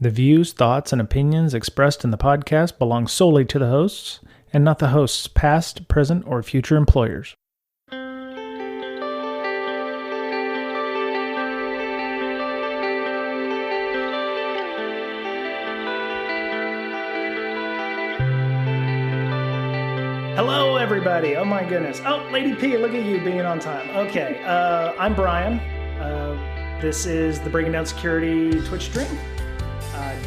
The views, thoughts, and opinions expressed in the podcast belong solely to the hosts and not the host's past, present, or future employers. Hello, everybody. Oh, my goodness. Oh, Lady P, look at you being on time. Okay, I'm Brian. This is the Breaking Down Security Twitch stream.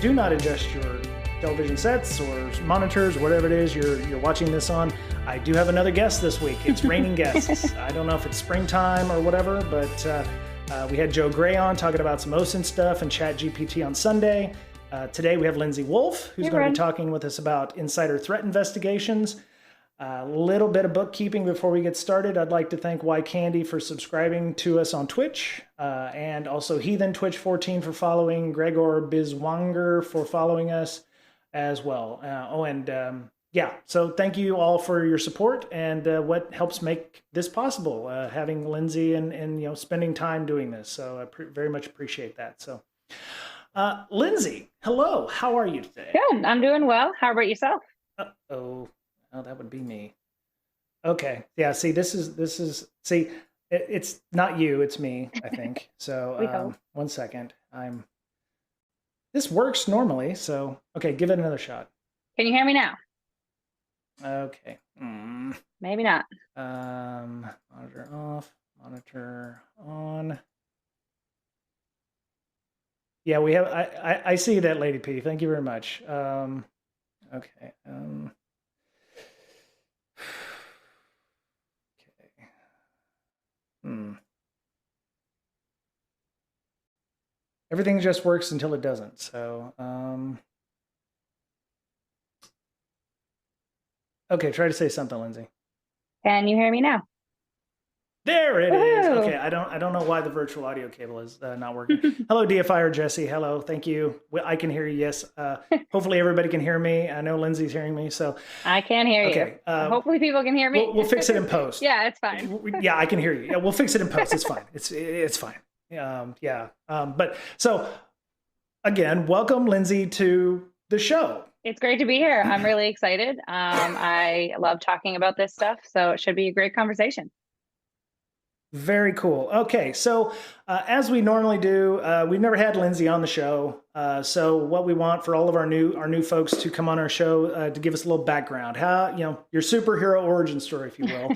Do not adjust your television sets or monitors or whatever it is you're watching this on. I do have another guest this week. It's raining guests. I don't know if it's springtime or whatever, but we had Joe Gray on talking about some OSINT stuff and ChatGPT on Sunday. Today we have Lynsey Wolf, who's going to be talking with us about insider threat investigations. A little bit of bookkeeping before we get started. I'd like to thank Y Candy for subscribing to us on Twitch, and also Heathen Twitch 14 for following, Gregor Bizwanger for following us as well. So thank you all for your support and what helps make this possible, having Lynsey and spending time doing this. So I very much appreciate that. So Lynsey, hello, how are you today? Good, I'm doing well. How about yourself? Oh, that would be me. Okay. Yeah. See, it's not you, it's me, I think. So, one second. This works normally. So, okay, give it another shot. Can you hear me now? Okay. Maybe not. Monitor off, monitor on. Yeah, we have, I see that, Lady P. Thank you very much. Okay. Everything just works until it doesn't. So, okay, try to say something, Lynsey. Can you hear me now? There it is. Okay, I don't know why the virtual audio cable is not working. Hello, DFIer Jesse. Hello, thank you. I can hear you. Yes. Hopefully everybody can hear me. I know Lynsey's hearing me, so I can hear you. Hopefully people can hear me. We'll fix it in post. Yeah, it's fine. Yeah, I can hear you. Yeah, we'll fix it in post. It's fine. It's fine. But so again, welcome Lynsey to the show. It's great to be here. I'm really excited. I love talking about this stuff, so it should be a great conversation. Very cool. Okay, so as we normally do, we've never had Lynsey on the show. So what we want for all of our new folks to come on our show to give us a little background, how your superhero origin story, if you will.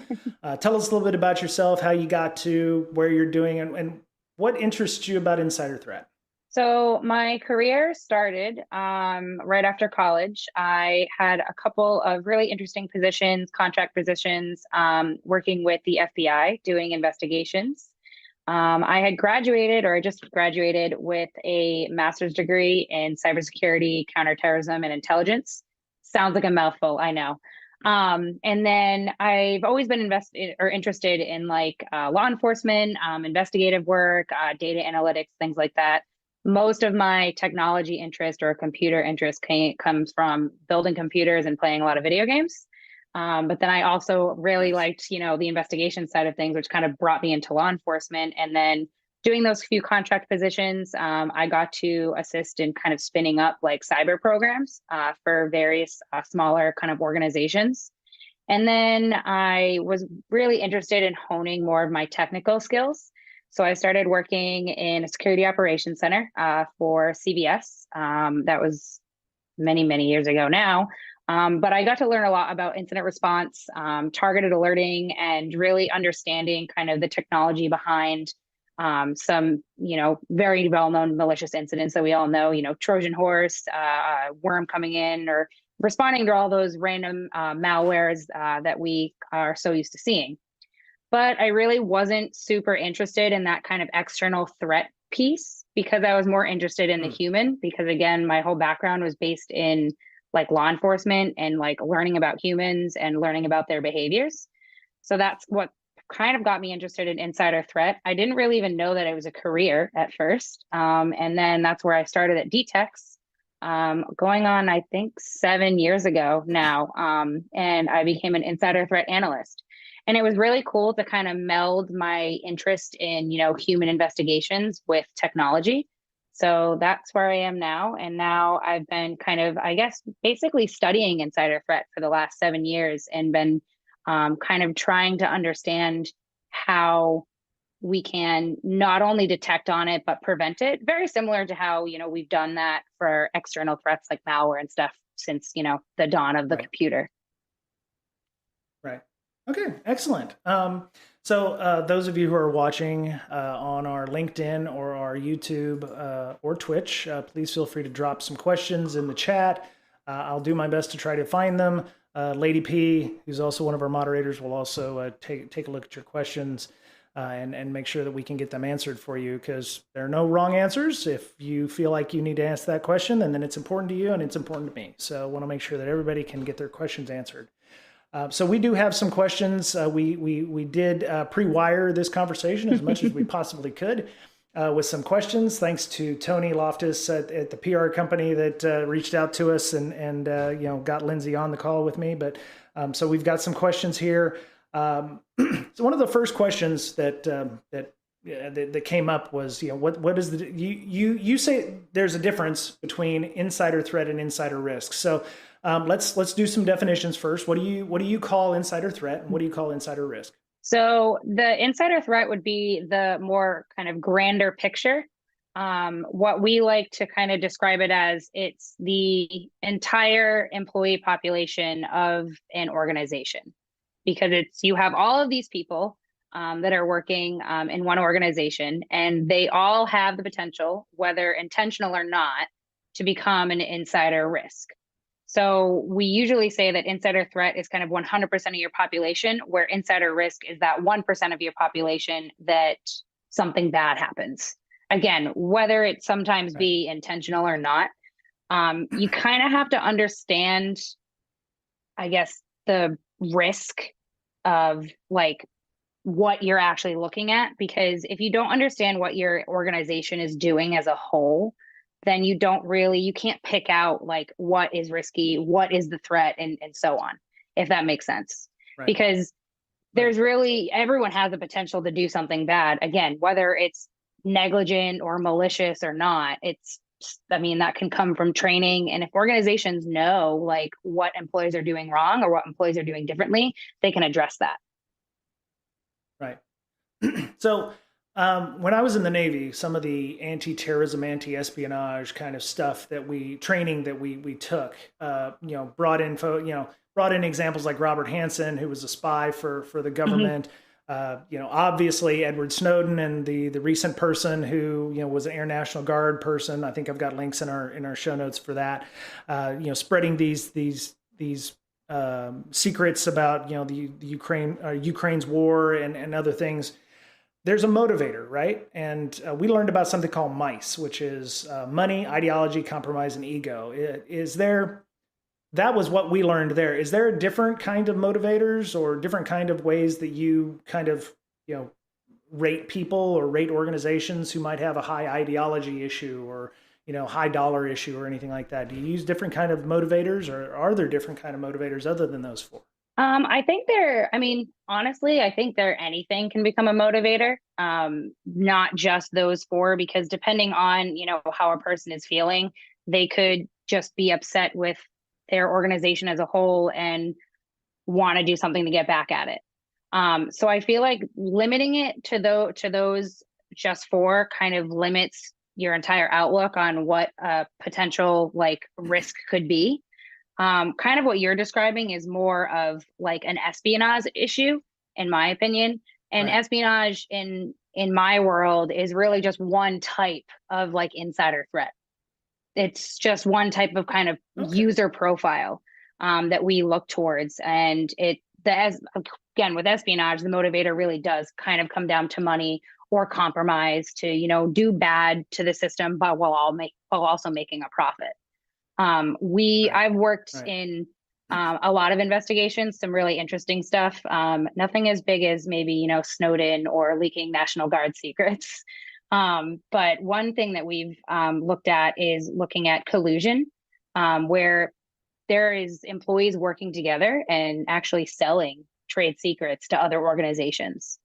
Tell us a little bit about yourself, how you got to where you're doing, and what interests you about insider threat. So my career started right after college. I had a couple of really interesting positions, contract positions, working with the FBI doing investigations. I had graduated, or I just graduated, with a master's degree in cybersecurity, counterterrorism, and intelligence. Sounds like a mouthful, I know. And then I've always been interested in law enforcement, investigative work, data analytics, things like that. Most of my technology interest or computer interest comes from building computers and playing a lot of video games. But then I also really liked, the investigation side of things, which kind of brought me into law enforcement. And then doing those few contract positions, I got to assist in kind of spinning up cyber programs for various smaller kind of organizations. And then I was really interested in honing more of my technical skills. So I started working in a security operations center for CBS. That was many, many years ago now. But I got to learn a lot about incident response, targeted alerting, and really understanding kind of the technology behind some, very well-known malicious incidents that we all know, Trojan horse, worm coming in, or responding to all those random malwares that we are so used to seeing. But I really wasn't super interested in that kind of external threat piece, because I was more interested in the human, because again, my whole background was based in law enforcement and learning about humans and learning about their behaviors. So that's what kind of got me interested in insider threat. I didn't really even know that it was a career at first. And then that's where I started at DTEX, going on, I think 7 years ago now. And I became an insider threat analyst. And it was really cool to kind of meld my interest in, human investigations with technology. So that's where I am now. And now I've been kind of, I guess, basically studying insider threat for the last 7 years and been kind of trying to understand how we can not only detect on it, but prevent it. Very similar to how, we've done that for external threats like malware and stuff since, the dawn of the computer. Right. Okay, excellent. So those of you who are watching on our LinkedIn or our YouTube or Twitch, please feel free to drop some questions in the chat. I'll do my best to try to find them. Lady P, who's also one of our moderators, will also take a look at your questions and make sure that we can get them answered for you, because there are no wrong answers. If you feel like you need to ask that question, and then it's important to you and it's important to me. So I want to make sure that everybody can get their questions answered. So we do have some questions. We did pre-wire this conversation as much as we possibly could with some questions. Thanks to Tony Loftus at the PR company that reached out to us and got Lynsey on the call with me. But so we've got some questions here. So one of the first questions that came up was, what is the you say there's a difference between insider threat and insider risk. So let's do some definitions first. What do you call insider threat, and what do you call insider risk? So the insider threat would be the more kind of grander picture. What we like to kind of describe it as, it's the entire employee population of an organization, because you have all of these people that are working in one organization, and they all have the potential, whether intentional or not, to become an insider risk. So we usually say that insider threat is kind of 100% of your population, where insider risk is that 1% of your population that something bad happens. Again, whether it sometimes be intentional or not, you kind of have to understand, I guess, the risk of like what you're actually looking at, because if you don't understand what your organization is doing as a whole, then you can't pick out like what is risky, what is the threat, and so on, if that makes sense. Right. Because there's everyone has the potential to do something bad. Again, whether it's negligent or malicious or not, that can come from training. And if organizations know like what employees are doing wrong or what employees are doing differently, they can address that. Right. So when I was in the Navy, some of the anti-terrorism, anti-espionage kind of stuff training that we took, brought in examples like Robert Hansen, who was a spy for the government. Mm-hmm. Obviously Edward Snowden, and the recent person who was an Air National Guard person. I think I've got links in our show notes for that. Spreading these secrets about the Ukraine's war and other things. There's a motivator, right? And we learned about something called MICE, which is money, ideology, compromise, and ego. That was what we learned there. Is there a different kind of motivators or different kind of ways that you kind of, rate people or rate organizations who might have a high ideology issue or, high dollar issue or anything like that? Do you use different kind of motivators, or are there different kind of motivators other than those four? Honestly, I think anything can become a motivator, not just those four, because depending on, how a person is feeling, they could just be upset with their organization as a whole and want to do something to get back at it. So I feel like limiting it to those just four kind of limits your entire outlook on what a potential like risk could be. Kind of what you're describing is more of like an espionage issue, in my opinion. And espionage in my world is really just one type of like insider threat. It's just one type of kind of user profile that we look towards. And again, with espionage, the motivator really does kind of come down to money or compromise to, do bad to the system, but while also making a profit. I've worked in a lot of investigations, some really interesting stuff. Nothing as big as maybe, Snowden or leaking National Guard secrets. But one thing that we've looked at is looking at collusion, where there is employees working together and actually selling trade secrets to other organizations.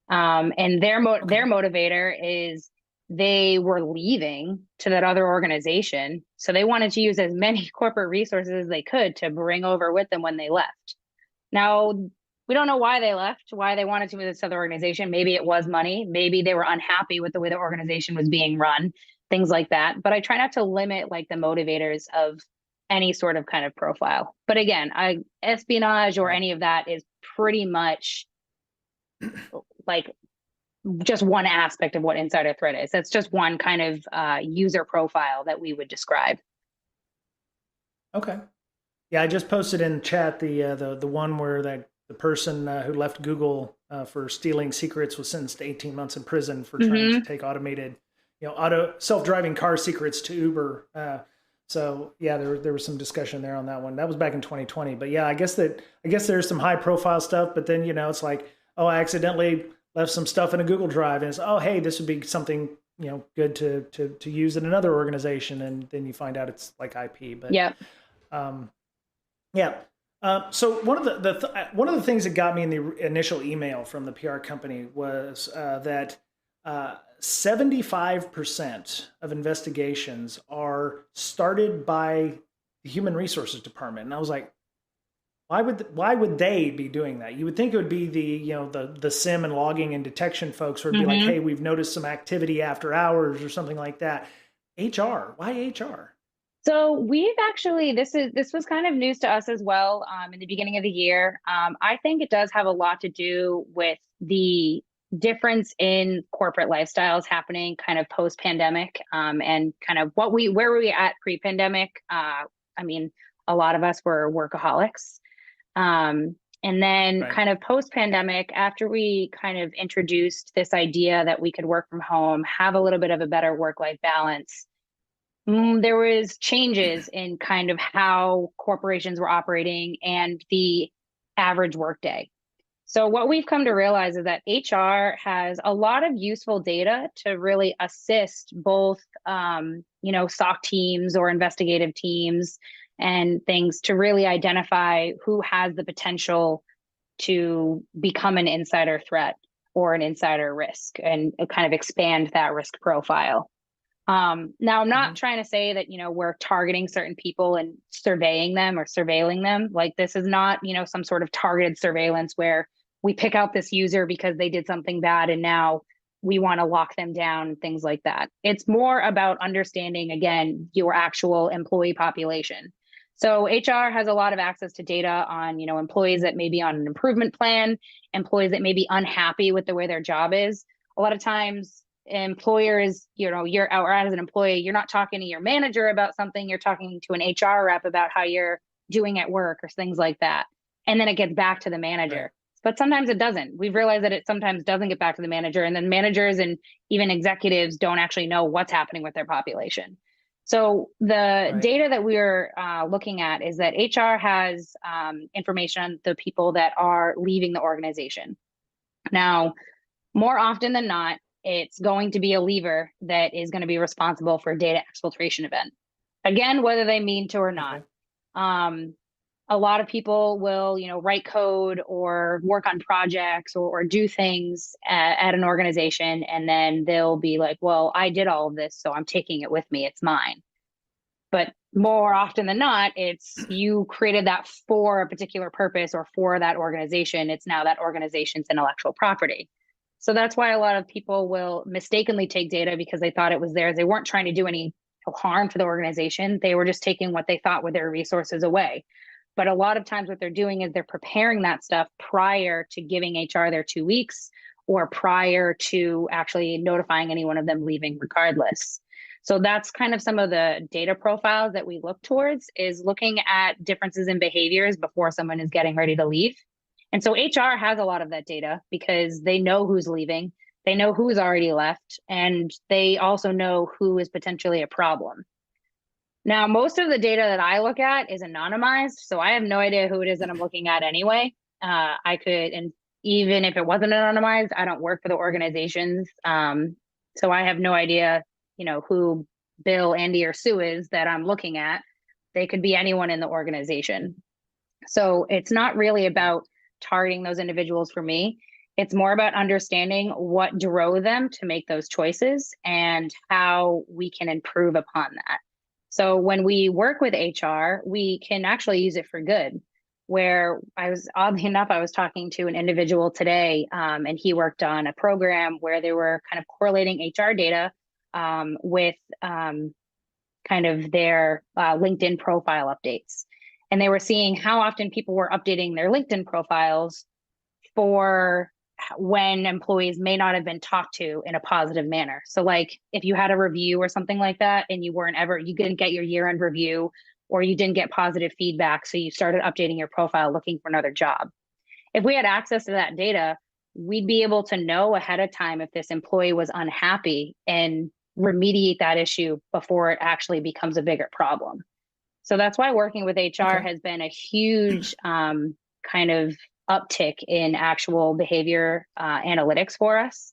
And their motivator is they were leaving to that other organization. So they wanted to use as many corporate resources as they could to bring over with them when they left. Now, we don't know why they left, why they wanted to move to this other organization. Maybe it was money. Maybe they were unhappy with the way the organization was being run, things like that. But I try not to limit like the motivators of any sort of kind of profile. But again, espionage or any of that is pretty much like just one aspect of what insider threat is. That's just one kind of user profile that we would describe. Okay. Yeah, I just posted in chat the one where the person who left Google for stealing secrets was sentenced to 18 months in prison for trying to take automated, self-driving car secrets to Uber. So yeah, there was some discussion there on that one. That was back in 2020. But yeah, I guess there's some high profile stuff. But then it's like, oh, I accidentally left some stuff in a Google Drive, and it's, oh, hey, this would be something good to use in another organization, and then you find out it's like IP. But yeah. Yeah. So one of the things that got me in the initial email from the PR company was that 75% of investigations are started by the Human Resources Department, and I was like, why would they be doing that? You would think it would be the SIM and logging and detection folks would be like, hey, we've noticed some activity after hours or something like that. HR, why HR? So we've actually, this was kind of news to us as well in the beginning of the year. I think it does have a lot to do with the difference in corporate lifestyles happening kind of post-pandemic and kind of where were we at pre-pandemic? I mean, a lot of us were workaholics. And then kind of post-pandemic, after we kind of introduced this idea that we could work from home, have a little bit of a better work-life balance, there was changes in kind of how corporations were operating and the average workday. So what we've come to realize is that HR has a lot of useful data to really assist both, SOC teams or investigative teams and things to really identify who has the potential to become an insider threat or an insider risk and kind of expand that risk profile. Now, I'm not trying to say that, we're targeting certain people and surveying them or surveilling them. Like this is not, some sort of targeted surveillance where we pick out this user because they did something bad and now we want to lock them down and things like that. It's more about understanding, again, your actual employee population. So HR has a lot of access to data on, employees that may be on an improvement plan, employees that may be unhappy with the way their job is. A lot of times employers, or as an employee, you're not talking to your manager about something, you're talking to an HR rep about how you're doing at work or things like that. And then it gets back to the manager. Right. But sometimes it doesn't. We've realized that it sometimes doesn't get back to the manager, and then managers and even executives don't actually know what's happening with their population. So the data that we're looking at is that HR has information on the people that are leaving the organization. Now, more often than not, it's going to be a leaver that is going to be responsible for a data exfiltration event. Again, whether they mean to or not. A lot of people will, write code or work on projects or do things at an organization, and then they'll be like, well, I did all of this, so I'm taking it with me. It's mine. But more often than not, it's you created that for a particular purpose or for that organization. It's now that organization's intellectual property. So that's why a lot of people will mistakenly take data because they thought it was theirs. They weren't trying to do any harm to the organization. They were just taking what they thought were their resources away. But a lot of times what they're doing is they're preparing that stuff prior to giving HR their 2 weeks or prior to actually notifying any one of them leaving regardless. So that's kind of some of the data profiles that we look towards, is looking at differences in behaviors before someone is getting ready to leave. And so HR has a lot of that data because they know who's leaving, they know who's already left, and they also know who is potentially a problem. Now, most of the data that I look at is anonymized, so I have no idea who it is that I'm looking at anyway. I could, and even if it wasn't anonymized, I don't work for the organizations. So I have no idea, who Bill, Andy, or Sue is that I'm looking at. They could be anyone in the organization. So it's not really about targeting those individuals for me. It's more about understanding what drove them to make those choices and how we can improve upon that. So when we work with HR, we can actually use it for good. Where oddly enough, I was talking to an individual today, and he worked on a program where they were kind of correlating HR data with kind of their LinkedIn profile updates. And they were seeing how often people were updating their LinkedIn profiles for when employees may not have been talked to in a positive manner. So like if you had a review or something like that and you didn't get your year-end review or you didn't get positive feedback, so you started updating your profile looking for another job. If we had access to that data, we'd be able to know ahead of time if this employee was unhappy and remediate that issue before it actually becomes a bigger problem. So that's why working with HR has been a huge kind of uptick in actual behavior analytics for us,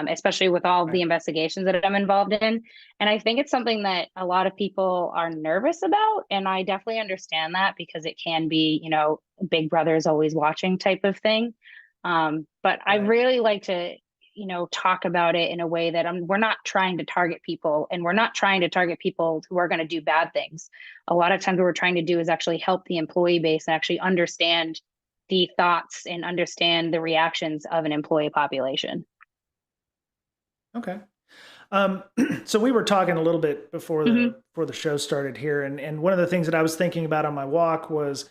especially with all the investigations that I'm involved in. And I think it's something that a lot of people are nervous about. And I definitely understand that because it can be, big brother is always watching type of thing. But I really like to, talk about it in a way that we're not trying to target people, and we're not trying to target people who are going to do bad things. A lot of times what we're trying to do is actually help the employee base actually understand the thoughts and understand the reactions of an employee population. Okay. So we were talking a little bit before the show started here, and one of the things that I was thinking about on my walk was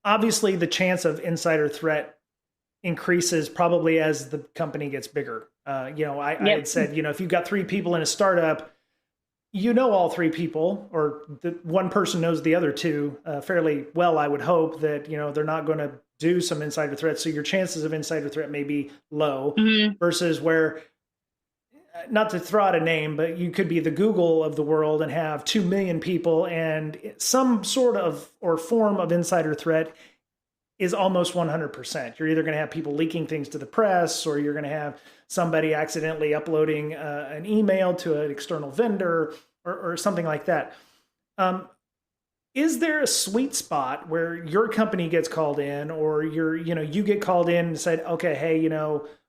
obviously the chance of insider threat increases probably as the company gets bigger. I had said, if you've got 3 people in a startup, all 3 people, or the one person knows the other 2 fairly well. I would hope that, they're not going to do some insider threats. So your chances of insider threat may be low versus where, not to throw out a name, but you could be the Google of the world and have 2 million people, and some sort of or form of insider threat is almost 100%. You're either going to have people leaking things to the press, or you're going to have somebody accidentally uploading an email to an external vendor or something like that. Is there a sweet spot where your company gets called in, or you get called in and said, okay, hey,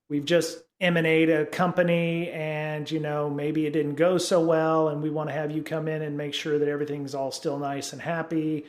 we've just M&A'd a company and, maybe it didn't go so well, and we want to have you come in and make sure that everything's all still nice and happy.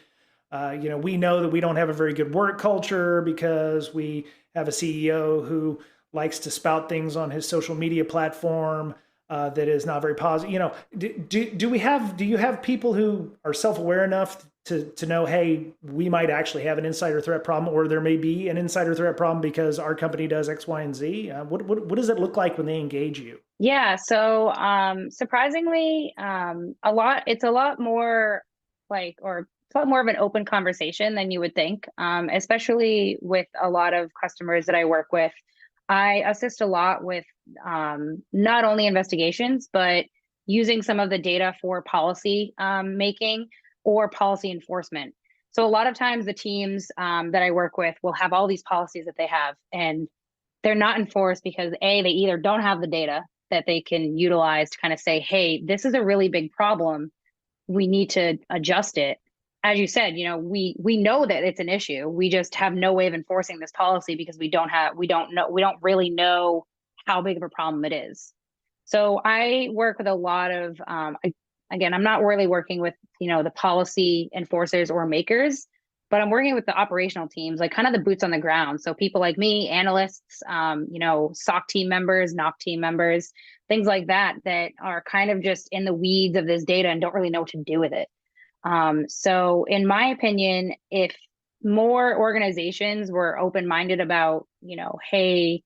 We know that we don't have a very good work culture because we have a CEO who likes to spout things on his social media platform that is not very positive. Do you have people who are self-aware enough to know, hey, we might actually have an insider threat problem, or there may be an insider threat problem because our company does X, Y, and Z? What does it look like when they engage you? Yeah. So surprisingly, it's a lot more of an open conversation than you would think, especially with a lot of customers that I work with. I assist a lot with not only investigations, but using some of the data for policy making or policy enforcement. So a lot of times the teams that I work with will have all these policies that they have, and they're not enforced because they either don't have the data that they can utilize to kind of say, hey, this is a really big problem. We need to adjust it. As you said, we know that it's an issue. We just have no way of enforcing this policy because we don't really know how big of a problem it is. So I work with a lot of, again, I'm not really working with, the policy enforcers or makers, but I'm working with the operational teams, like kind of the boots on the ground. So people like me, analysts, SOC team members, NOC team members, things like that are kind of just in the weeds of this data and don't really know what to do with it. So in my opinion, if more organizations were open-minded about, hey,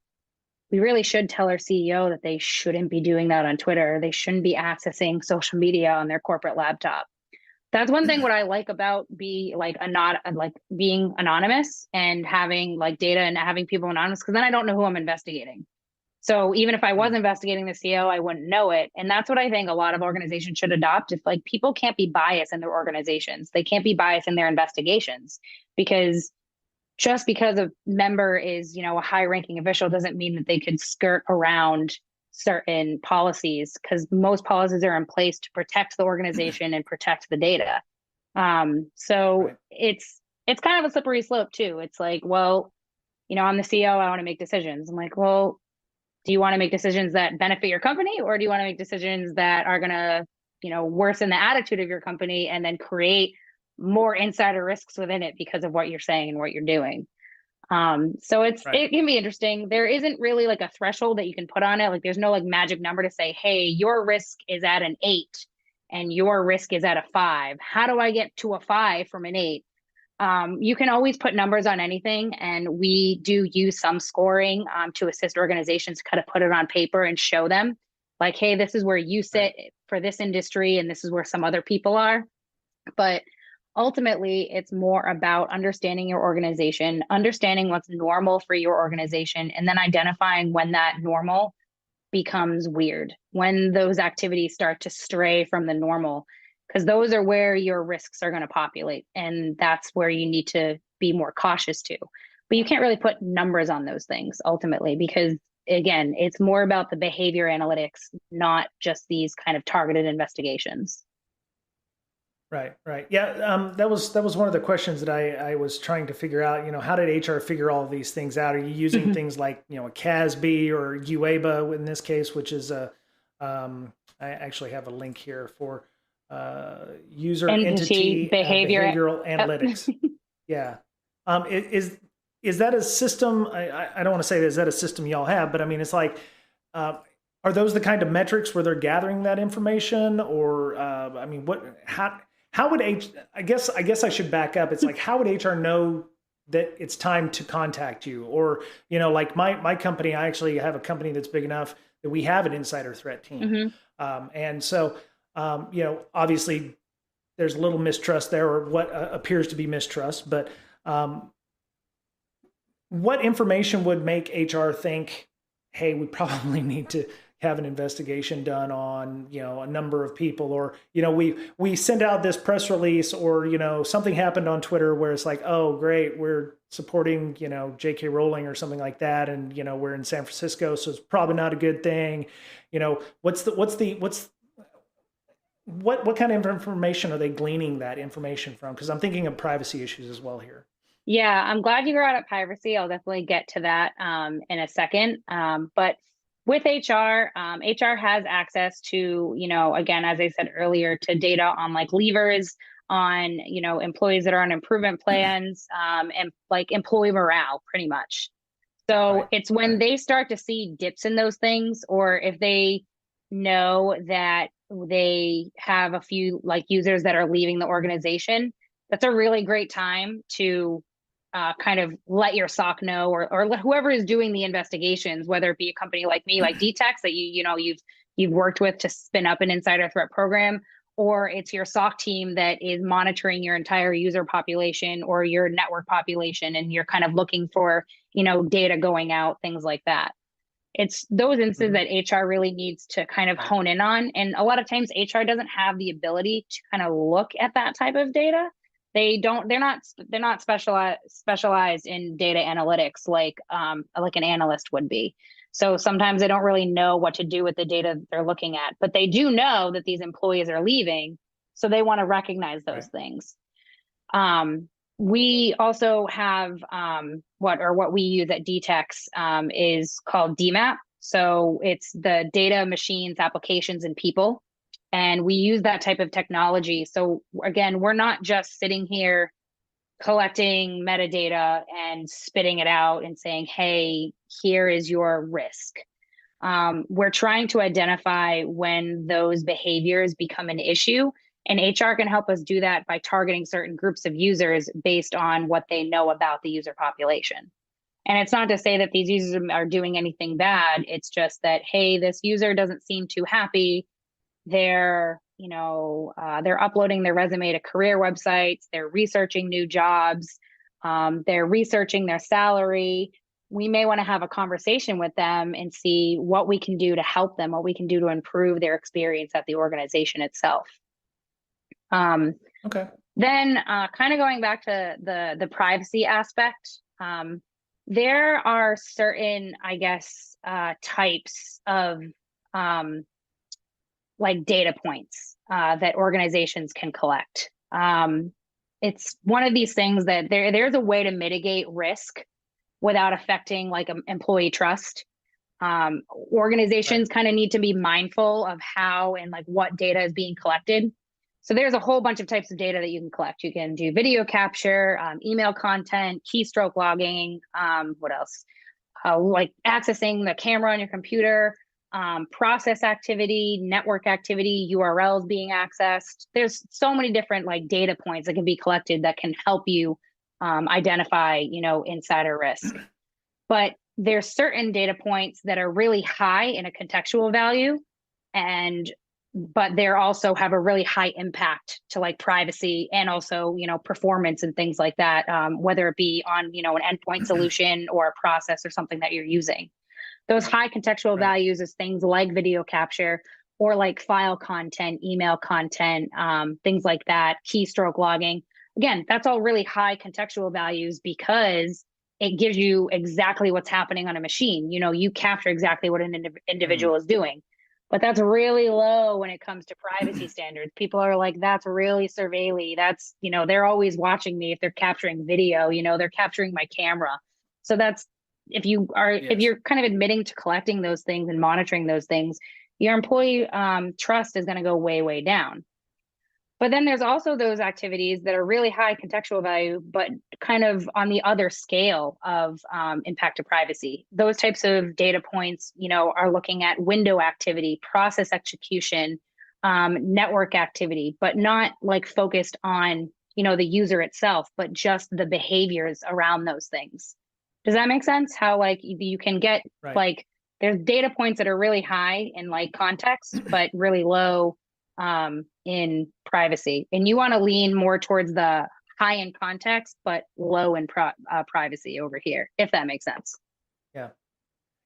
we really should tell our CEO that they shouldn't be doing that on Twitter. They shouldn't be accessing social media on their corporate laptop. That's one thing what I like about being anonymous and having data and having people anonymous, because then I don't know who I'm investigating. So even if I was investigating the CEO, I wouldn't know it. And that's what I think a lot of organizations should adopt. If people can't be biased in their organizations, they can't be biased in their investigations, because just because a member is, a high ranking official doesn't mean that they could skirt around certain policies, because most policies are in place to protect the organization and protect the data. So it's kind of a slippery slope too. It's like, well, I'm the CEO, I want to make decisions. I'm like, well, do you want to make decisions that benefit your company, or do you want to make decisions that are going to, worsen the attitude of your company and then create more insider risks within it because of what you're saying and what you're doing? So Right. it can be interesting. There isn't really like a threshold that you can put on it. Like there's no like magic number to say, hey, your risk is at an 8 and your risk is at a 5. How do I get to a 5 from an 8? You can always put numbers on anything, and we do use some scoring to assist organizations to kind of put it on paper and show them, like, hey, this is where you Right. sit for this industry, and this is where some other people are. But ultimately, it's more about understanding your organization, understanding what's normal for your organization, and then identifying when that normal becomes weird, when those activities start to stray from the normal, because those are where your risks are going to populate. And that's where you need to be more cautious too. But you can't really put numbers on those things ultimately, because again, it's more about the behavior analytics, not just these kind of targeted investigations. Right, right. Yeah, that was one of the questions that I was trying to figure out. How did HR figure all of these things out? Are you using things like a CASB or UEBA in this case, which is I actually have a link here for user Entity entity behavior. behavioral analytics. Yeah, is that a system? I don't want to say that, is that a system y'all have, but I mean it's like. Are those the kind of metrics where they're gathering that information, or I mean, how would I guess I should back up. It's like, how would HR know that it's time to contact you? Or, like my company, I actually have a company that's big enough that we have an insider threat team. Mm-hmm. And so, obviously there's a little mistrust there, or what appears to be mistrust, but what information would make HR think, hey, we probably need to have an investigation done on, a number of people, or, we send out this press release, or, something happened on Twitter where it's like, oh, great, we're supporting, JK Rowling or something like that. And, we're in San Francisco, so it's probably not a good thing. What kind of information are they gleaning that information from? Because I'm thinking of privacy issues as well here. Yeah, I'm glad you brought up privacy. I'll definitely get to that in a second. But with HR, HR has access to, again, as I said earlier, to data on like leavers, on, employees that are on improvement plans, and like employee morale, pretty much. So Right. it's when Right. they start to see dips in those things, or if they know that they have a few like users that are leaving the organization, that's a really great time to kind of let your SOC know, or let whoever is doing the investigations, whether it be a company like me, like DTEX, that you've worked with to spin up an insider threat program, or it's your SOC team that is monitoring your entire user population or your network population, and you're kind of looking for data going out, things like that. It's those instances Mhm. that HR really needs to kind of Right. hone in on. And a lot of times HR doesn't have the ability to kind of look at that type of data. They're not specialized in data analytics like an analyst would be. So sometimes they don't really know what to do with the data they're looking at, but they do know that these employees are leaving. So they want to recognize those Right. things. We also have what we use at DTEX is called DMAP. So it's the data, machines, applications, and people. And we use that type of technology. So again, we're not just sitting here collecting metadata and spitting it out and saying, hey, here is your risk. We're trying to identify when those behaviors become an issue, and HR can help us do that by targeting certain groups of users based on what they know about the user population. And it's not to say that these users are doing anything bad. It's just that, hey, this user doesn't seem too happy. They're uploading their resume to career websites. They're researching new jobs. They're researching their salary. We may want to have a conversation with them and see what we can do to help them, what we can do to improve their experience at the organization itself. Okay. Then, kind of going back to the privacy aspect, there are certain, I guess, types of like data points that organizations can collect. It's one of these things that there's a way to mitigate risk without affecting like employee trust. Right. Organizations kind of need to be mindful of how and like what data is being collected. So there's a whole bunch of types of data that you can collect. You can do video capture, email content, keystroke logging, what else? Like accessing the camera on your computer, process activity, network activity, URLs being accessed. There's so many different like data points that can be collected that can help you identify, insider risk. But there's certain data points that are really high in a contextual value, and but they're also have a really high impact to like privacy and also performance and things like that, whether it be on an endpoint solution or a process or something that you're using. Those high contextual Right. values is things like video capture or like file content, email content, things like that, keystroke logging. Again, that's all really high contextual values because it gives you exactly what's happening on a machine. You capture exactly what an Mm. individual is doing. But that's really low when it comes to privacy standards. People are like, that's really surveilly. That's, they're always watching me if they're capturing video, they're capturing my camera. So that's if Yes. you're kind of admitting to collecting those things and monitoring those things, your employee trust is going to go way, way down. But then there's also those activities that are really high contextual value, but kind of on the other scale of impact to privacy. Those types of data points, are looking at window activity, process execution, network activity, but not like focused on, the user itself, but just the behaviors around those things. Does that make sense? How like you can get Right. like there's data points that are really high in like context, but really low in privacy. And you want to lean more towards the high in context, but low in privacy over here, if that makes sense. Yeah.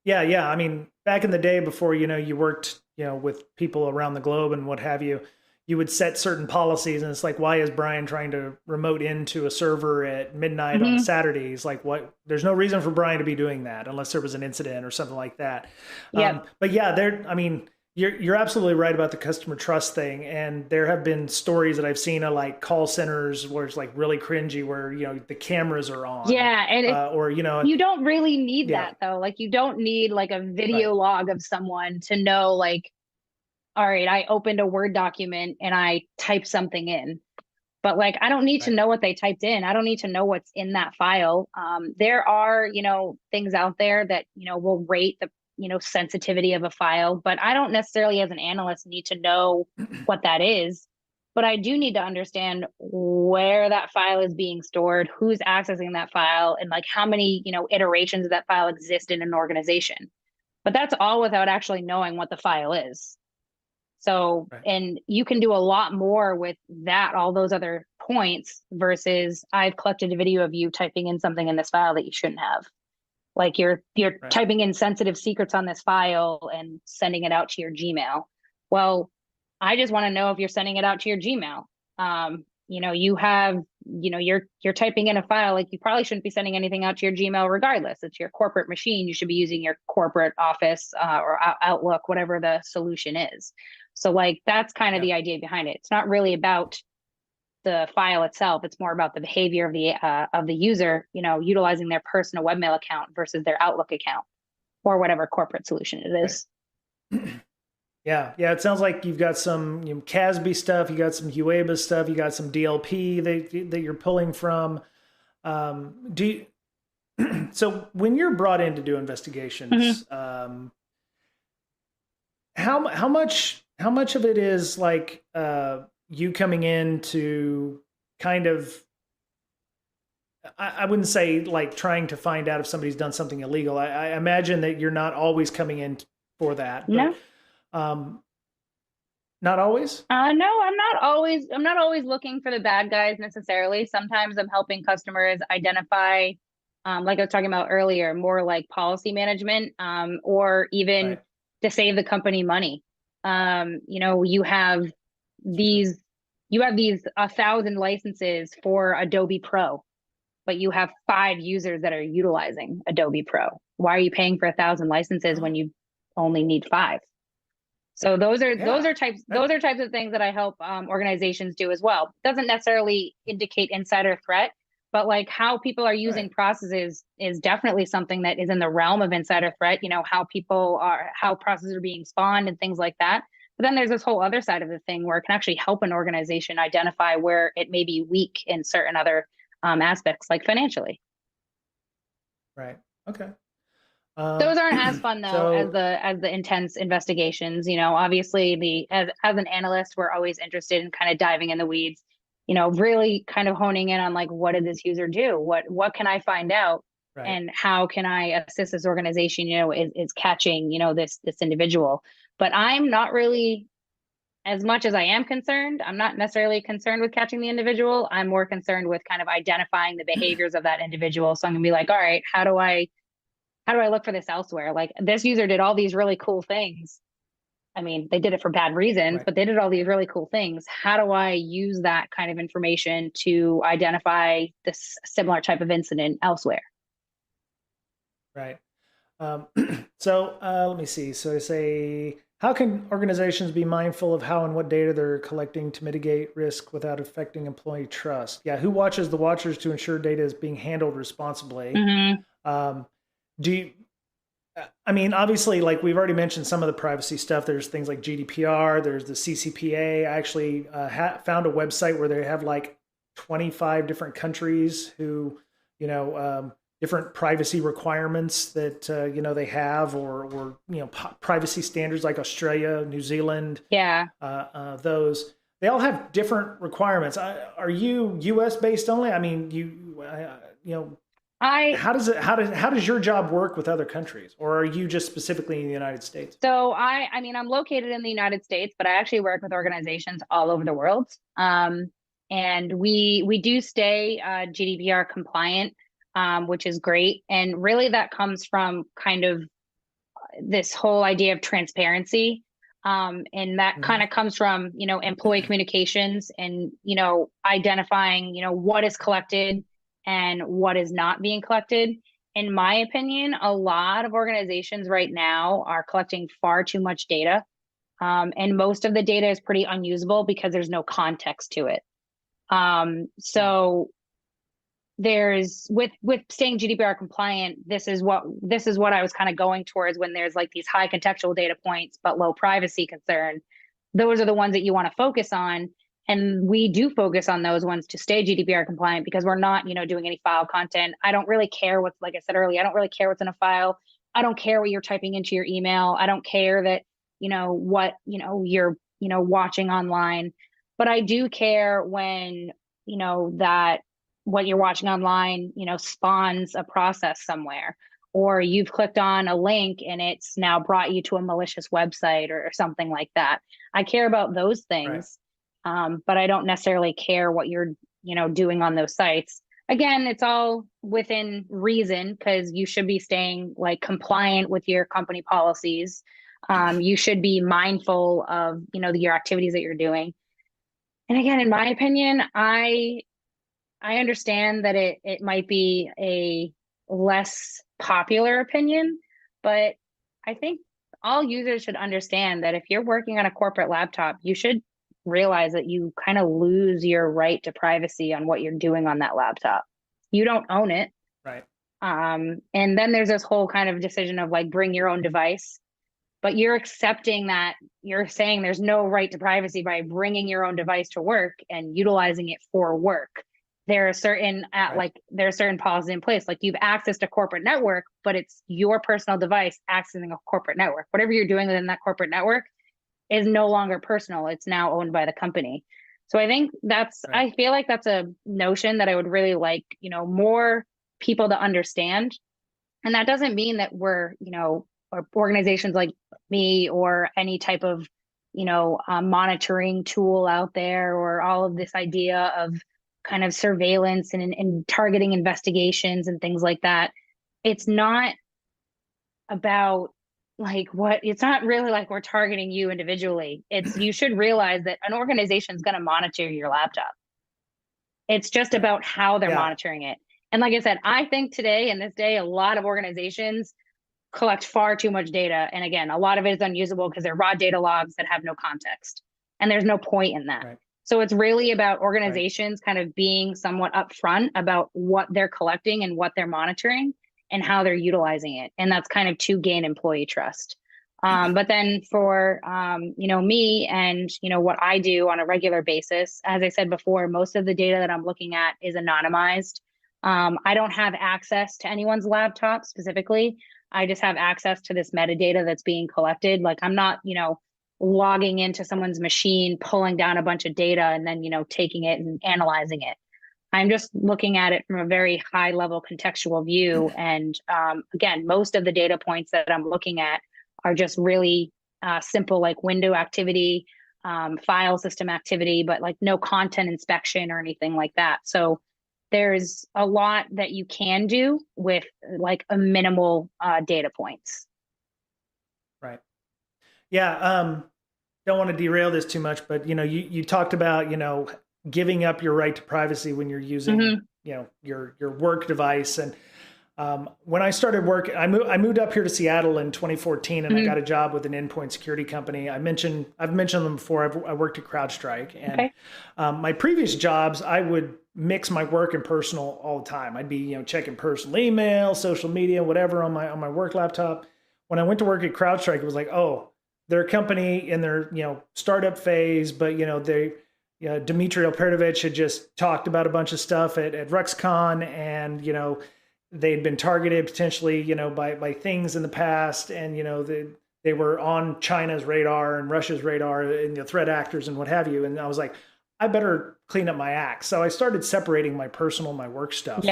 Yeah. Yeah. I mean, back in the day before, you worked, with people around the globe and what have you, you would set certain policies. And it's like, why is Brian trying to remote into a server at midnight on a Mm-hmm. Saturday? He's like, what? There's no reason for Brian to be doing that unless there was an incident or something like that. Yep. But yeah, I mean, you're absolutely right about the customer trust thing. And there have been stories that I've seen of like call centers where it's like really cringy, where, the cameras are on, Yeah. And or, you don't really need yeah, that though. Like you don't need like a right, video log of someone to know like, all right, I opened a Word document and I typed something in. But like I don't need to right, know what they typed in. I don't need to know what's in that file. There are things out there that will rate the sensitivity of a file, but I don't necessarily as an analyst need to know what that is. But I do need to understand where that file is being stored, who's accessing that file, and like how many iterations of that file exist in an organization. But that's all without actually knowing what the file is. So, right. and you can do a lot more with that, all those other points versus I've collected a video of you typing in something in this file that you shouldn't have. Like you're Right. typing in sensitive secrets on this file and sending it out to your Gmail. Well, I just want to know if you're sending it out to your Gmail. You have, you're typing in a file, like you probably shouldn't be sending anything out to your Gmail regardless. It's your corporate machine. You should be using your corporate Office or Outlook, whatever the solution is. So like that's kind of Yeah. the idea behind it. It's not really about the file itself. It's more about the behavior of the user, utilizing their personal webmail account versus their Outlook account or whatever corporate solution it Right. is. Yeah, yeah. It sounds like you've got some CASB stuff, you got some UEBA stuff, you got some DLP that you're pulling from. Do so when you're brought in to do Mm-hmm. investigations, how much of it is like you coming in to kind of, I wouldn't say like trying to find out if somebody's done something illegal. I imagine that you're not always coming in for that, but No, um, not always. no, I'm not always looking for the bad guys necessarily. Sometimes I'm helping customers identify, like I was talking about earlier, more like policy management, or even Right. to save the company money. You have Sure. these, 1,000 licenses for Adobe Pro, but you have 5 users that are utilizing Adobe Pro. Why are you paying for 1,000 licenses when Oh, you only need 5? So those are those yeah. are types That, those are types of things that I help organizations do as well. Doesn't necessarily indicate insider threat, but like how people are using Right. processes is definitely something that is in the realm of insider threat, how processes are being spawned and things like that. But then there's this whole other side of the thing where it can actually help an organization identify where it may be weak in certain other aspects, like financially. Right. Okay. Those Um, aren't as fun though so as the intense investigations. Obviously the as an analyst, we're always interested in kind of diving in the weeds, really kind of honing in on like what did this user do? What can I find out? right. And how can I assist this organization, is catching, this individual. But I'm not really, as much as I am concerned, I'm not necessarily concerned with catching the individual. I'm more concerned with kind of identifying the behaviors of that individual. So I'm gonna be like, all right, how do I look for this elsewhere? Like this user did all these really cool things. I mean, they did it for bad reasons, Right. but they did all these really cool things. How do I use that kind of information to identify this similar type of incident elsewhere? Right. Um, let me see. So I say, how can organizations be mindful of how and what data they're collecting to mitigate risk without affecting employee trust? Yeah, who watches the watchers to ensure data is being handled responsibly? Mm-hmm. Um, do you, I mean, obviously, like we've already mentioned some of the privacy stuff. There's things like GDPR. There's the CCPA. I actually found a website where they have like 25 different countries who, different privacy requirements that they have, or privacy standards like Australia, New Zealand. Yeah. Those they all have different requirements. Are you U.S. based only? I mean, I how does your job work with other countries, or are you just specifically in the United States? so I mean I'm located in the United States, but I actually work with organizations all over the world. And we do stay GDPR compliant, which is great. And really that comes from kind of this whole idea of transparency. And that kind Mhm. of comes from, employee communications and, identifying, what is collected and what is not being collected. In my opinion, a lot of organizations right now are collecting far too much data. And most of the data is pretty unusable because there's no context to it. Right. So there's with staying GDPR compliant, this is what I was kind of going towards when there's like these high contextual data points but low privacy concern. Those are the ones that you want to focus on. And we do focus on those ones to stay GDPR compliant because we're not, doing any file content. I don't really care what's, like I said earlier, I don't really care what's in a file. I don't care what you're typing into your email. I don't care that, what, you're, watching online. But I do care when, that what you're watching online, spawns a process somewhere, or you've clicked on a link and it's now brought you to a malicious website or something like that. I care about those Right. things, but I don't necessarily care what you're, doing on those sites. Again, it's all within reason because you should be staying like compliant with your company policies. You should be mindful of, your activities that you're doing. And again, in my opinion, I understand that it might be a less popular opinion, but I think all users should understand that if you're working on a corporate laptop, you should realize that you kind of lose your right to privacy on what you're doing on that laptop. You don't own it. Right. And then there's this whole kind of decision of like bring your own device, but you're accepting that you're saying there's no right to privacy by bringing your own device to work and utilizing it for work. There are certain Right. there are certain policies in place. Like you've accessed a corporate network, but it's your personal device accessing a corporate network. Whatever you're doing within that corporate network is no longer personal. It's now owned by the company. So Right. I feel like that's a notion that I would really like, more people to understand. And that doesn't mean that we're, or organizations like me or any type of, monitoring tool out there, or all of this idea of kind of surveillance and targeting investigations and things like that. It's not about it's not really like we're targeting you individually. It's you should realize that an organization is going to monitor your laptop. It's just Right. about how they're Yeah. monitoring it. And like I said, I think today in this day, a lot of organizations collect far too much data. And again, a lot of it is unusable because they're raw data logs that have no context. And there's no point in that. Right. So it's really about organizations kind of being somewhat upfront about what they're collecting and what they're monitoring and how they're utilizing it. And that's kind of to gain employee trust. But then for, me and, what I do on a regular basis, as I said before, most of the data that I'm looking at is anonymized. I don't have access to anyone's laptop specifically. I just have access to this metadata that's being collected. Like I'm not, logging into someone's machine, pulling down a bunch of data and then, taking it and analyzing it. I'm just looking at it from a very high level contextual view. And again, most of the data points that I'm looking at are just really simple, like window activity, file system activity, but like no content inspection or anything like that. So there's a lot that you can do with like a minimal data points. Right. Yeah. Don't want to derail this too much, but you talked about giving up your right to privacy when you're using your work device. And when I started work, I moved up here to Seattle in 2014, and I got a job with an endpoint security company. I've mentioned them before. I worked at CrowdStrike, and my previous jobs, I would mix my work and personal all the time. I'd be checking personal email, social media, whatever on my work laptop. When I went to work at CrowdStrike, it was like, oh, they're a company in their startup phase, but Dmitry Alperovich had just talked about a bunch of stuff at RuxCon, and they'd been targeted potentially by things in the past, and they were on China's radar and Russia's radar and the threat actors and what have you. And I was like, I better clean up my act. So I started separating my personal, my work stuff.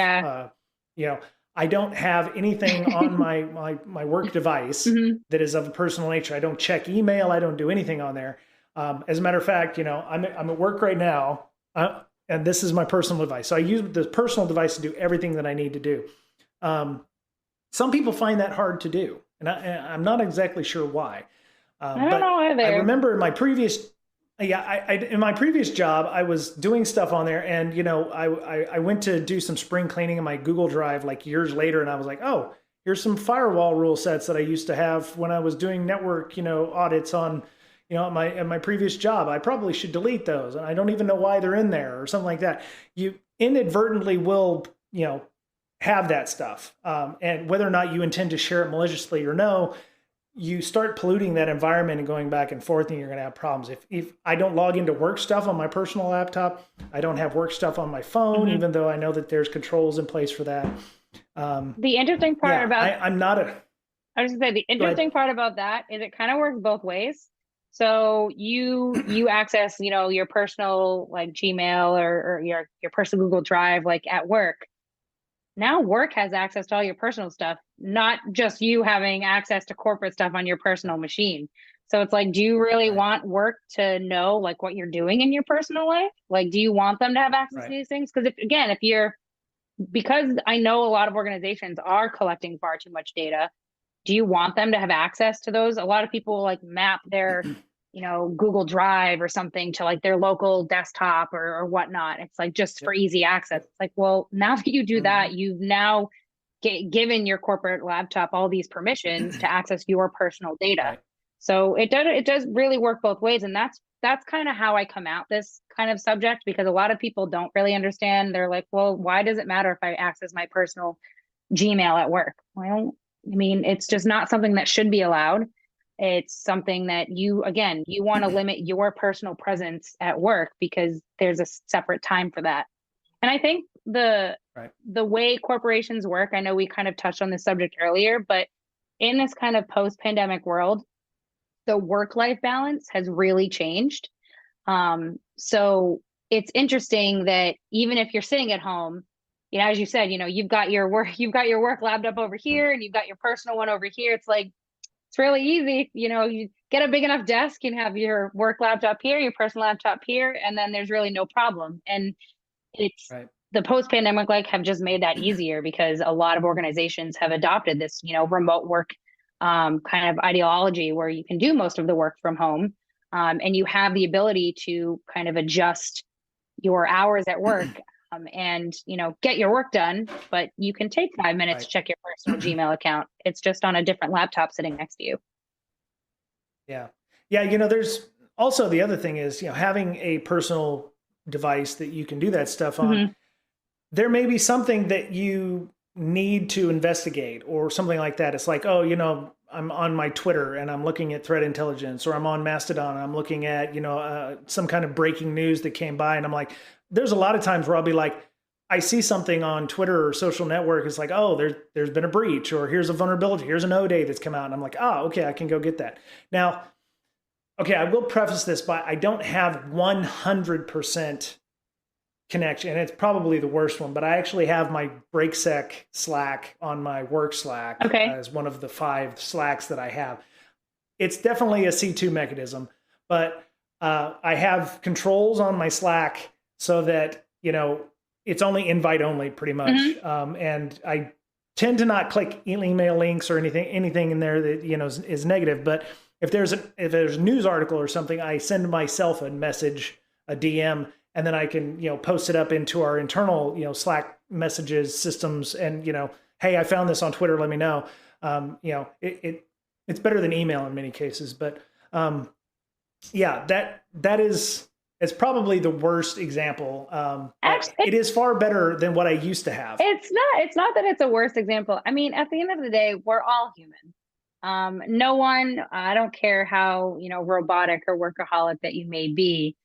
I don't have anything on my work device that is of a personal nature. I don't check email. I don't do anything on there. As a matter of fact, I'm at work right now, and this is my personal device. So I use the personal device to do everything that I need to do. Some people find that hard to do, and I'm not exactly sure why. I don't know either. I remember in my previous in my previous job, I was doing stuff on there, and I went to do some spring cleaning in my Google Drive like years later, and I was like, oh, here's some firewall rule sets that I used to have when I was doing network audits on at my previous job. I probably should delete those, and I don't even know why they're in there or something like that. You inadvertently will have that stuff, and whether or not you intend to share it maliciously or no, you start polluting that environment and going back and forth, and you're going to have problems. If I don't log into work stuff on my personal laptop, I don't have work stuff on my phone, even though I know that there's controls in place for that. The interesting part about I'm not a. I was going to say the interesting part about that is it kind of works both ways. So you access your personal like Gmail or your personal Google Drive like at work. Now work has access to all your personal stuff, not just you having access to corporate stuff on your personal machine. So it's like, do you really want work to know like what you're doing in your personal life? Like, do you want them to have access to these things? Because because I know a lot of organizations are collecting far too much data, do you want them to have access to those? A lot of people like map their Google Drive or something to like their local desktop or whatnot. It's like just for easy access. It's like, well, now that you do that, you've now given your corporate laptop all these permissions to access your personal data. Right. So it does really work both ways. And that's kind of how I come at this kind of subject, because a lot of people don't really understand. They're like, well, why does it matter if I access my personal Gmail at work? Well, I mean, it's just not something that should be allowed. It's something that you want to limit your personal presence at work because there's a separate time for that. And I think the way corporations work, I know we kind of touched on this subject earlier, but in this kind of post-pandemic world, the work-life balance has really changed. So it's interesting that even if you're sitting at home, as you said, you've got your work laptop over here and you've got your personal one over here. It's like, it's really easy. You get a big enough desk, you have your work laptop here, your personal laptop here, and then there's really no problem. And it's the post-pandemic have just made that easier because a lot of organizations have adopted this, remote work kind of ideology where you can do most of the work from home. And you have the ability to kind of adjust your hours at work and get your work done, but you can take 5 minutes to check your personal Gmail account. It's just on a different laptop sitting next to you. Yeah. There's also the other thing is, having a personal device that you can do that stuff on, Mm-hmm. there may be something that you need to investigate or something like that. It's like, oh, I'm on my Twitter and I'm looking at threat intelligence, or I'm on Mastodon and I'm looking at, some kind of breaking news that came by. And I'm like, there's a lot of times where I'll be like, I see something on Twitter or social network. It's like, oh, there's been a breach, or here's a vulnerability. Here's an O-Day that's come out. And I'm like, oh, okay, I can go get that. Now, okay, I will preface this by I don't have 100% connection, and it's probably the worst one, but I actually have my BreakSec Slack on my work Slack as one of the 5 Slacks that I have. It's definitely a C2 mechanism, but I have controls on my Slack so that, it's only invite only pretty much. Mm-hmm. And I tend to not click email links or anything in there that, is negative. But if there's a news article or something, I send myself a message, a DM, and then I can, post it up into our internal, Slack messages systems. And, hey, I found this on Twitter. Let me know. It's better than email in many cases. But it's probably the worst example. It is far better than what I used to have. It's not that it's a worse example. I mean, at the end of the day, we're all human. No one, I don't care how, robotic or workaholic that you may be,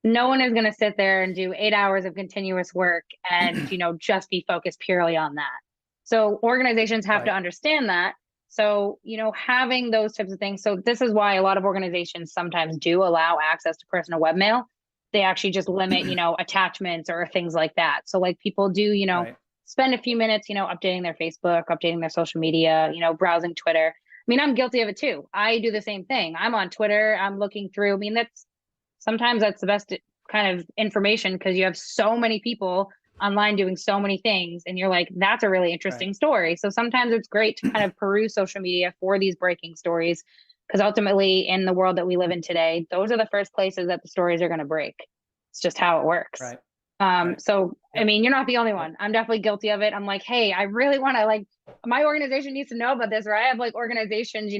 no one is going to sit there and do 8 hours of continuous work and, just be focused purely on that. So organizations have to understand that. So, having those types of things. So this is why a lot of organizations sometimes do allow access to personal webmail. They actually just limit, attachments or things like that. So like people do, spend a few minutes, updating their Facebook, updating their social media, browsing Twitter. I mean, I'm guilty of it too. I do the same thing. I'm on Twitter. I'm looking through. I mean, sometimes that's the best kind of information because you have so many people online doing so many things. And you're like, that's a really interesting story. So sometimes it's great to kind of peruse social media for these breaking stories. Because ultimately, in the world that we live in today, those are the first places that the stories are going to break. It's just how it works. So, I mean, you're not the only one. I'm definitely guilty of it. I'm like, hey, I really want to my organization needs to know about this. Or I have organizations,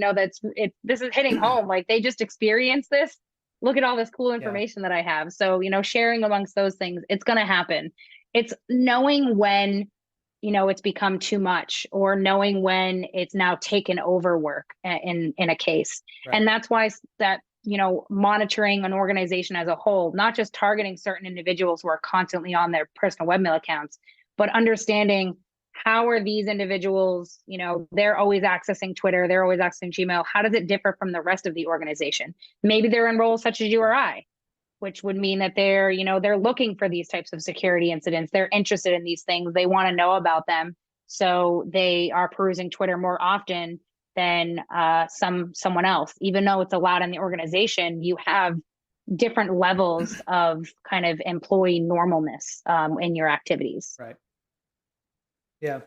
this is hitting home. Like they just experienced this. Look at all this cool information that I have. So, sharing amongst those things, it's going to happen. It's knowing when it's become too much, or knowing when it's now taken over work in a case. And that's why that, monitoring an organization as a whole, not just targeting certain individuals who are constantly on their personal webmail accounts, but understanding how are these individuals, they're always accessing Twitter, they're always accessing Gmail. How does it differ from the rest of the organization? Maybe they're in roles such as you or I, which would mean that they're, they're looking for these types of security incidents. They're interested in these things. They want to know about them. So they are perusing Twitter more often than someone else. Even though it's allowed in the organization, you have different levels of kind of employee normalness in your activities. Right. Yeah.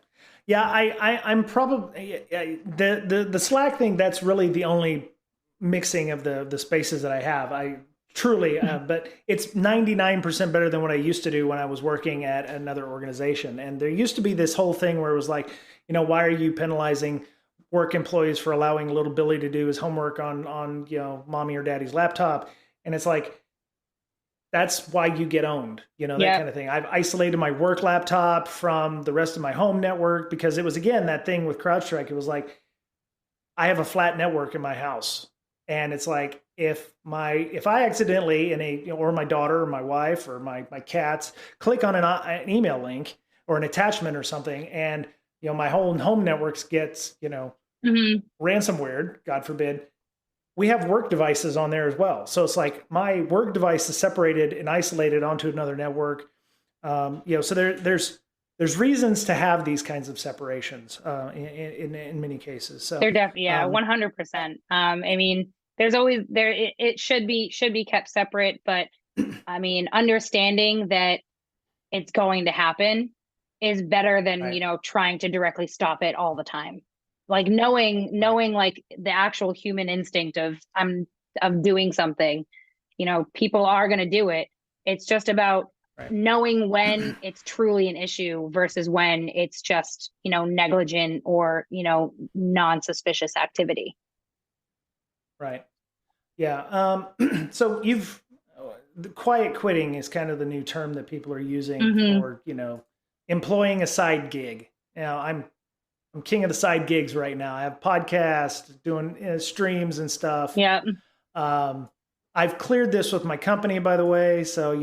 Yeah. I'm probably the Slack thing. That's really the only mixing of the spaces that I have. Truly, but it's 99% better than what I used to do when I was working at another organization. And there used to be this whole thing where it was like, why are you penalizing work employees for allowing little Billy to do his homework on mommy or daddy's laptop? And it's like, that's why you get owned, that kind of thing. I've isolated my work laptop from the rest of my home network because it was, again, that thing with CrowdStrike. It was like, I have a flat network in my house. And it's like, if I accidentally or my daughter or my wife or my cats click on an email link or an attachment or something, and my whole home networks gets ransomware, God forbid, we have work devices on there as well. So it's like my work device is separated and isolated onto another network. So there's reasons to have these kinds of separations in many cases. So they're definitely 100%. I mean, there's always it should be kept separate, but I mean, understanding that it's going to happen is better than trying to directly stop it all the time. Like knowing like the actual human instinct of doing something, people are going to do it. It's just about knowing when it's truly an issue versus when it's just negligent or non-suspicious activity. Right. Yeah. So the quiet quitting is kind of the new term that people are using Hmm. for, employing a side gig. I'm king of the side gigs right now. I have podcasts, doing streams and stuff. Yeah. Um, I've cleared this with my company, by the way. So,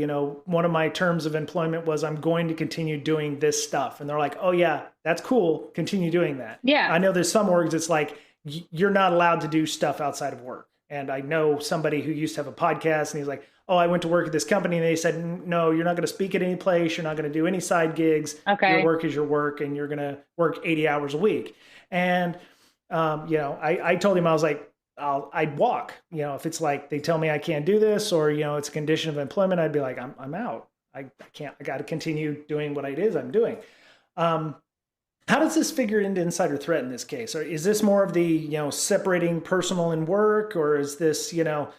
one of my terms of employment was I'm going to continue doing this stuff. And they're like, oh, yeah, that's cool. Continue doing that. Yeah. I know there's some orgs, it's like, you're not allowed to do stuff outside of work. And I know somebody who used to have a podcast and he's like, oh, I went to work at this company and they said, no, you're not going to speak at any place. You're not going to do any side gigs. Your Okay. work is your work and you're going to work 80 hours a week. And, I told him, I was like, I'd walk, if it's like they tell me I can't do this or, it's a condition of employment, I'd be like, I'm out. I can't, I got to continue doing what it is I'm doing. Um, how does this figure into insider threat in this case? Or is this more of the, separating personal and work, or is this, you're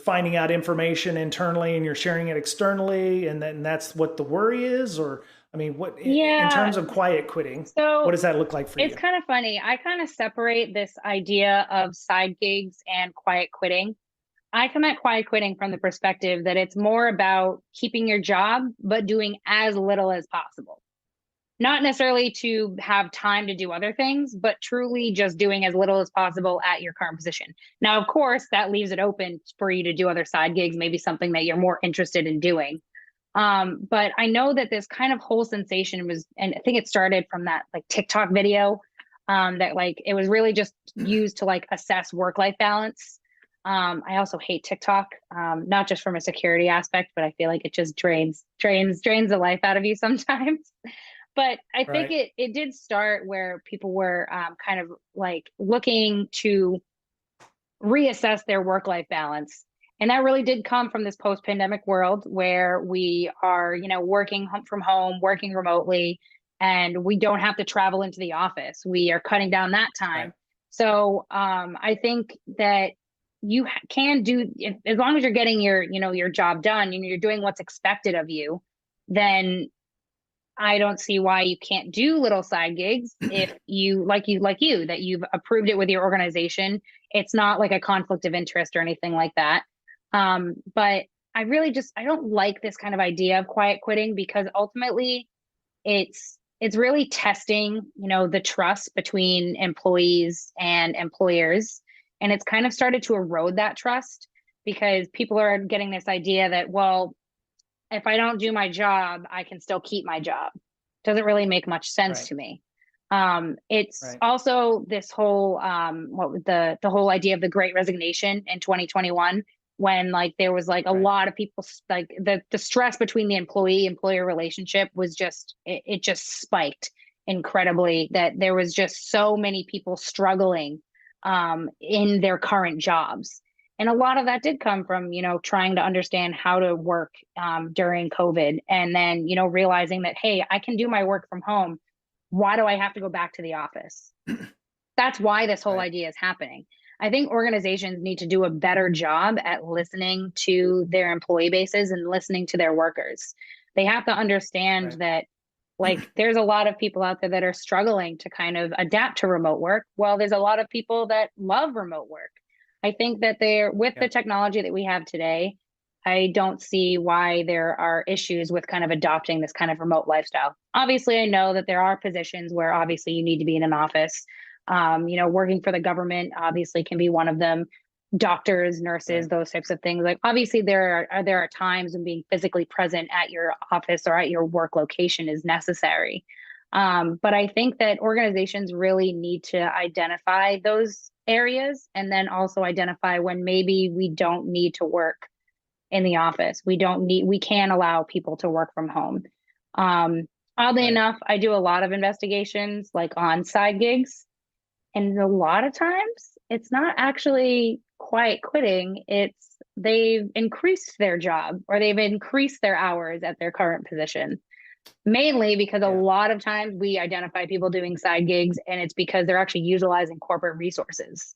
finding out information internally and you're sharing it externally, and then that's what the worry is? Or, I mean, what in Yeah. terms of quiet quitting, what So does that look like for it's you? kind of funny. I kind of separate this idea of side gigs and quiet quitting. I come at quiet quitting from the perspective that it's more about keeping your job, but doing as little as possible. Not necessarily to have time to do other things, but truly just doing as little as possible at your current position. Now, of course, that leaves it open for you to do other side gigs, maybe something that you're more interested in doing. But I know that this kind of whole sensation was, and I think it started from that like TikTok video, that like it was really just used to like assess work-life balance. I also hate TikTok, not just from a security aspect, but I feel like it just drains the life out of you sometimes. But I think Right. it did start where people were kind of like looking to reassess their work life balance. And that really did come from this post pandemic world where we are, working from home, working remotely, and we don't have to travel into the office. We are cutting down that Right. time. So I think that you can do, as long as you're getting your job done and you're doing what's expected of you, then I don't see why you can't do little side gigs if you that you've approved it with your organization. It's not like a conflict of interest or anything like that. But I don't like this kind of idea of quiet quitting because ultimately it's really testing, the trust between employees and employers. And it's kind of started to erode that trust because people are getting this idea that, well, if I don't do my job, I can still keep my job. Doesn't really make much sense Right. to me. It's Right. also this whole the whole idea of the Great Resignation in 2021, when like there was like a Right. lot of people like the stress between the employee employer relationship was just it just spiked incredibly, that there was just so many people struggling in their current jobs. And a lot of that did come from, trying to understand how to work during COVID. And then, realizing that, hey, I can do my work from home. Why do I have to go back to the office? That's why this whole Right. idea is happening. I think organizations need to do a better job at listening to their employee bases and listening to their workers. They have to understand Right. that like there's a lot of people out there that are struggling to kind of adapt to remote work. Well, there's a lot of people that love remote work. I think that they're with Yeah. the technology that we have today, I don't see why there are issues with kind of adopting this kind of remote lifestyle. Obviously, I know that there are positions where obviously you need to be in an office. Working for the government obviously can be one of them. Doctors, nurses, Right. those types of things. Like obviously there are times when being physically present at your office or at your work location is necessary. But I think that organizations really need to identify those areas and then also identify when maybe we don't need to work in the office. We can allow people to work from home. Oddly Right. enough, I do a lot of investigations like on side gigs. And a lot of times it's not actually quiet quitting. It's they've increased their job or they've increased their hours at their current position. Mainly because a Yeah. lot of times we identify people doing side gigs and it's because they're actually utilizing corporate resources.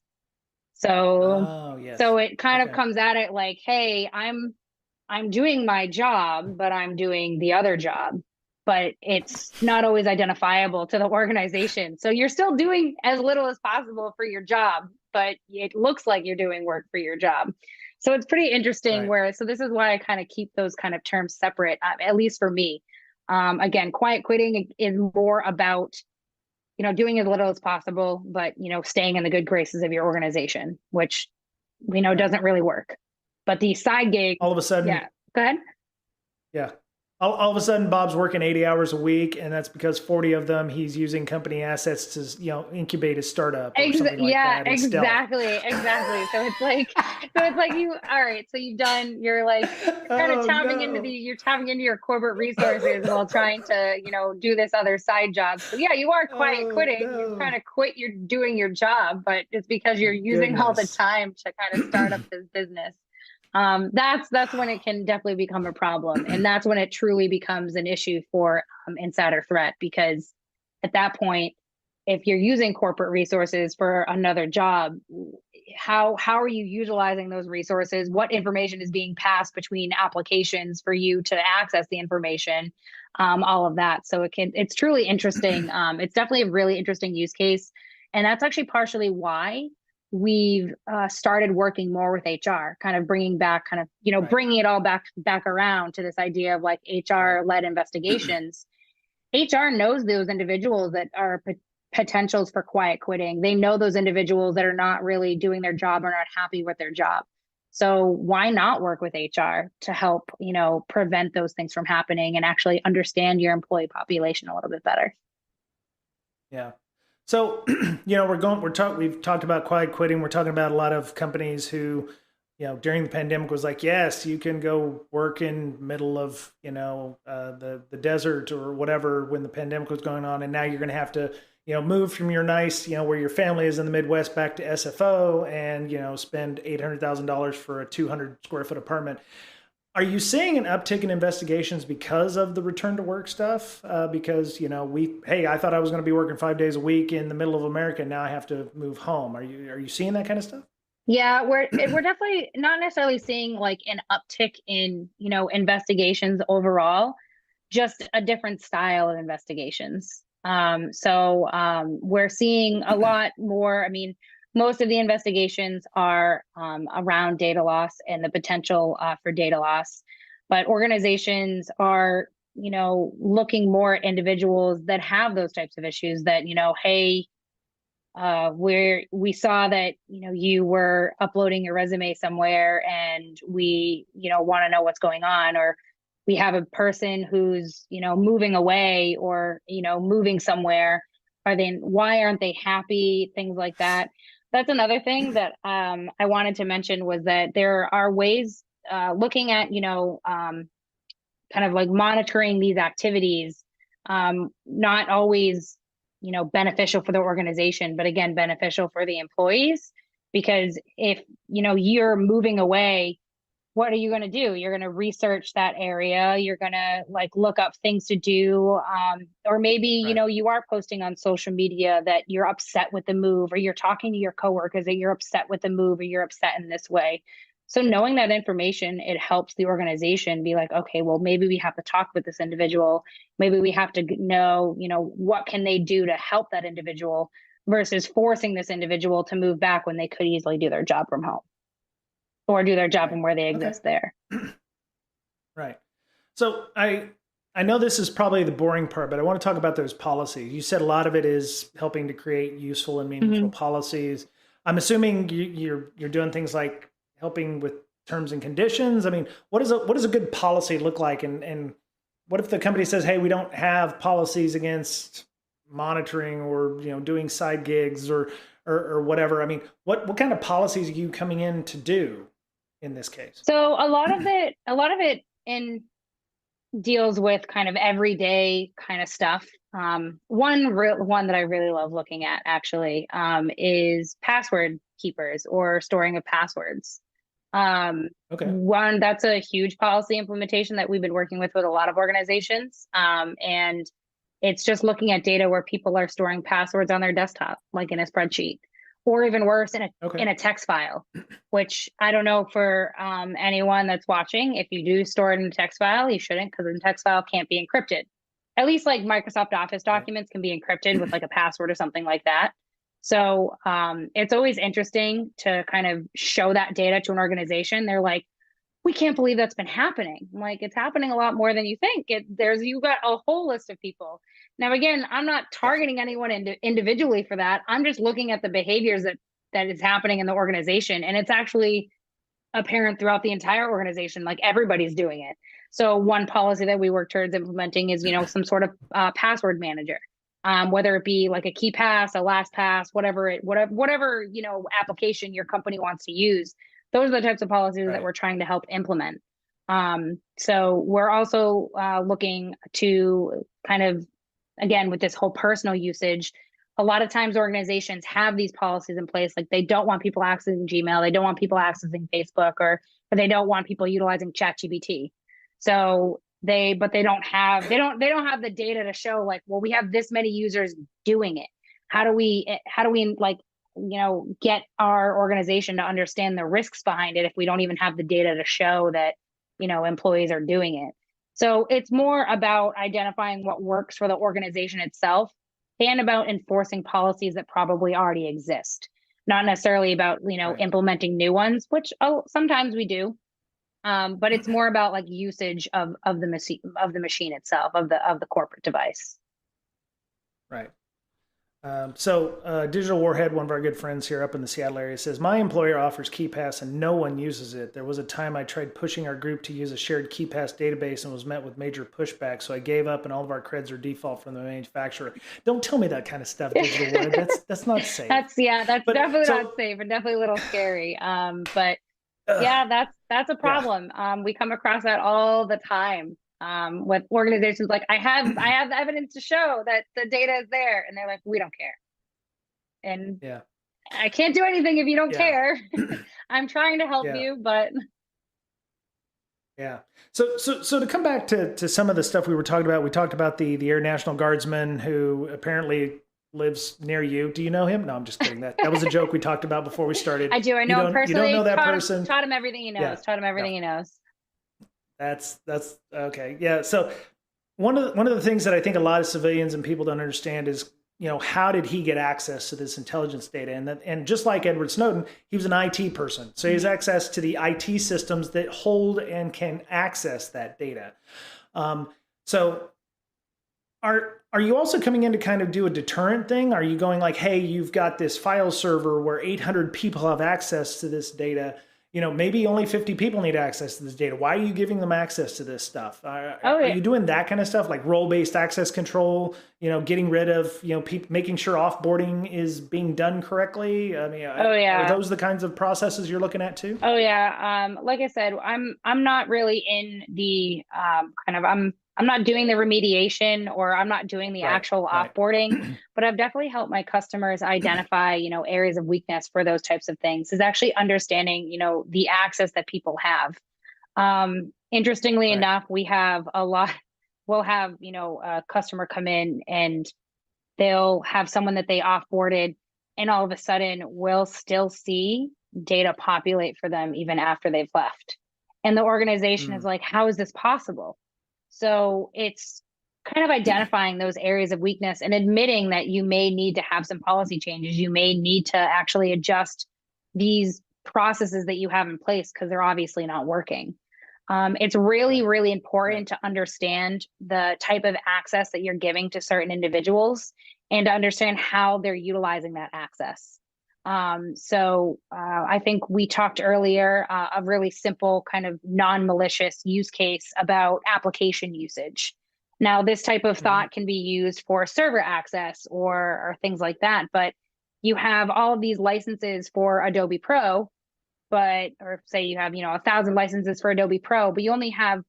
So Oh, so yes. it kind of Okay. comes at it like, hey, I'm doing my job, but I'm doing the other job. but it's not always identifiable to the organization. So you're still doing as little as possible for your job, but it looks like you're doing work for your job. So it's pretty interesting Right. so this is why I kind of keep those kind of terms separate, at least for me. Again, quiet quitting is more about, doing as little as possible, but, staying in the good graces of your organization, which we know Right. doesn't really work. But the side gig, All of a sudden, yeah, go ahead. yeah. All of a sudden, Bob's working 80 hours a week, and that's because 40 of them he's using company assets to, incubate his startup or something like Yeah, that in stealth. exactly. So it's like all right, so you're like, kind of Oh no. you're tapping into your corporate resources while trying to, do this other side job. So yeah, you are quiet Oh quitting. You kind no. of quit, you're doing your job, but it's because you're using all the Goodness. time to kind of start up this business. That's when it can definitely become a problem, and that's when it truly becomes an issue for insider threat, because at that point, if you're using corporate resources for another job, how are you utilizing those resources? What information is being passed between applications for you to access the information? All of that. So it's truly interesting. It's definitely a really interesting use case, and that's actually partially why we've started working more with HR, kind of bringing back, Right. bringing it all back around to this idea of like Right. HR led investigations. HR knows those individuals that are potentials for quiet quitting. They know those individuals that are not really doing their job or not happy with their job. So why not work with HR to help, prevent those things from happening and actually understand your employee population a little bit better? Yeah. So, we've talked about quiet quitting. We're talking about a lot of companies who, during the pandemic was like, yes, you can go work in middle of, the desert or whatever when the pandemic was going on. And now you're going to have to, move from your nice, where your family is in the Midwest back to SFO and, spend $800,000 for a 200 square foot apartment. Are you seeing an uptick in investigations because of the return to work stuff? Because hey, I thought I was going to be working 5 days a week in the middle of America. Now I have to move home. Are you seeing that kind of stuff? Yeah, we're definitely not necessarily seeing like an uptick in, investigations overall, just a different style of investigations. We're seeing a lot more. I mean, most of the investigations are around data loss and the potential for data loss, but organizations are, looking more at individuals that have those types of issues that, hey, where we saw that, you were uploading your resume somewhere and we, want to know what's going on, or we have a person who's, moving away or, moving somewhere. Why aren't they happy? Things like that. That's another thing that I wanted to mention, was that there are ways looking at, kind of like monitoring these activities, not always, beneficial for the organization, but again, beneficial for the employees. Because if, you're moving away, what are you going to do? You're going to research that area. You're going to like look up things to do. Or maybe, Right. you are posting on social media that you're upset with the move, or you're talking to your coworkers that you're upset with the move, or you're upset in this way. So knowing that information, it helps the organization be like, okay, well, maybe we have to talk with this individual. Maybe we have to know, what can they do to help that individual, versus forcing this individual to move back when they could easily do their job from home or do their job Right. from where they Okay. exist there. Right. So I know this is probably the boring part, but I want to talk about those policies. You said a lot of it is helping to create useful and meaningful Mm-hmm. policies. I'm assuming you're doing things like helping with terms and conditions. I mean, what does a good policy look like? And what if the company says, hey, we don't have policies against monitoring or doing side gigs or whatever? I mean, what kind of policies are you coming in to do in this case? So a lot of it in deals with kind of everyday kind of stuff. One that I really love looking at actually is password keepers or storing of passwords. Okay. One that's a huge policy implementation that we've been working with a lot of organizations, and it's just looking at data where people are storing passwords on their desktop, like in a spreadsheet, or even worse, in a Okay. in a text file. Which I don't know for anyone that's watching. If you do store it in a text file, you shouldn't, because a text file can't be encrypted. at least like Microsoft Office documents can be encrypted with like a password or something like that. So it's always interesting to kind of show that data to an organization. They're like, we can't believe that's been happening. I'm like, it's happening a lot more than you think. You've got a whole list of people. Now, again, I'm not targeting anyone individually for that. I'm just looking at the behaviors that is happening in the organization. And it's actually apparent throughout the entire organization, like everybody's doing it. So one policy that we work towards implementing is, some sort of password manager, whether it be like a KeyPass, a LastPass, whatever application your company wants to use. Those are the types of policies that we're trying to help implement. So we're also looking to kind of, again, with this whole personal usage, a lot of times organizations have these policies in place. Like they don't want people accessing Gmail. They don't want people accessing Facebook or they don't want people utilizing ChatGPT. So they don't have the data to show like, well, we have this many users doing it. How do we like, get our organization to understand the risks behind it if we don't even have the data to show that, employees are doing it? So it's more about identifying what works for the organization itself and about enforcing policies that probably already exist, not necessarily about, implementing new ones, which sometimes we do. But it's more about like usage of the machine itself, of the corporate device. Right. Digital Warhead, one of our good friends here up in the Seattle area, says, my employer offers KeyPass and no one uses it. There was a time I tried pushing our group to use a shared KeyPass database and was met with major pushback. So I gave up and all of our creds are default from the manufacturer. Don't tell me that kind of stuff, Digital Warhead. That's not safe. That's definitely not safe and definitely a little scary. But yeah, that's a problem. Yeah. We come across that all the time. With organizations like I have the evidence to show that the data is there, and they're like, we don't care. And I can't do anything if you don't care. I'm trying to help you, but So to come back to some of the stuff we were talking about, we talked about the Air National Guardsman who apparently lives near you. Do you know him? No, I'm just kidding. That was a joke we talked about before we started. I do. I know him personally. You don't know that person. Taught him everything he knows. Yeah. Taught him everything he knows. That's okay. Yeah. So one of the things that I think a lot of civilians and people don't understand is, how did he get access to this intelligence data? And just like Edward Snowden, he was an IT person. So he has access to the IT systems that hold and can access that data. So are you also coming in to kind of do a deterrent thing? Are you going like, hey, you've got this file server where 800 people have access to this data? Maybe only 50 people need access to this data. Why are you giving them access to this stuff? Are you doing that kind of stuff, like role-based access control, getting rid of, making sure offboarding is being done correctly? I mean, are those the kinds of processes you're looking at too? Oh yeah. Like I said, I'm not really in the I'm not doing the remediation or I'm not doing the actual offboarding, but I've definitely helped my customers identify, areas of weakness for those types of things, is actually understanding, the access that people have. Interestingly enough, we'll have, a customer come in and they'll have someone that they offboarded and all of a sudden we'll still see data populate for them even after they've left. And the organization is like, how is this possible? So it's kind of identifying those areas of weakness and admitting that you may need to have some policy changes. You may need to actually adjust these processes that you have in place because they're obviously not working. It's really, really important to understand the type of access that you're giving to certain individuals and to understand how they're utilizing that access. I think we talked earlier a really simple kind of non-malicious use case about application usage. Now, this type of thought can be used for server access or things like that, but you have all of these licenses for Adobe Pro, or say you have, 1,000 licenses for Adobe Pro, but you only have,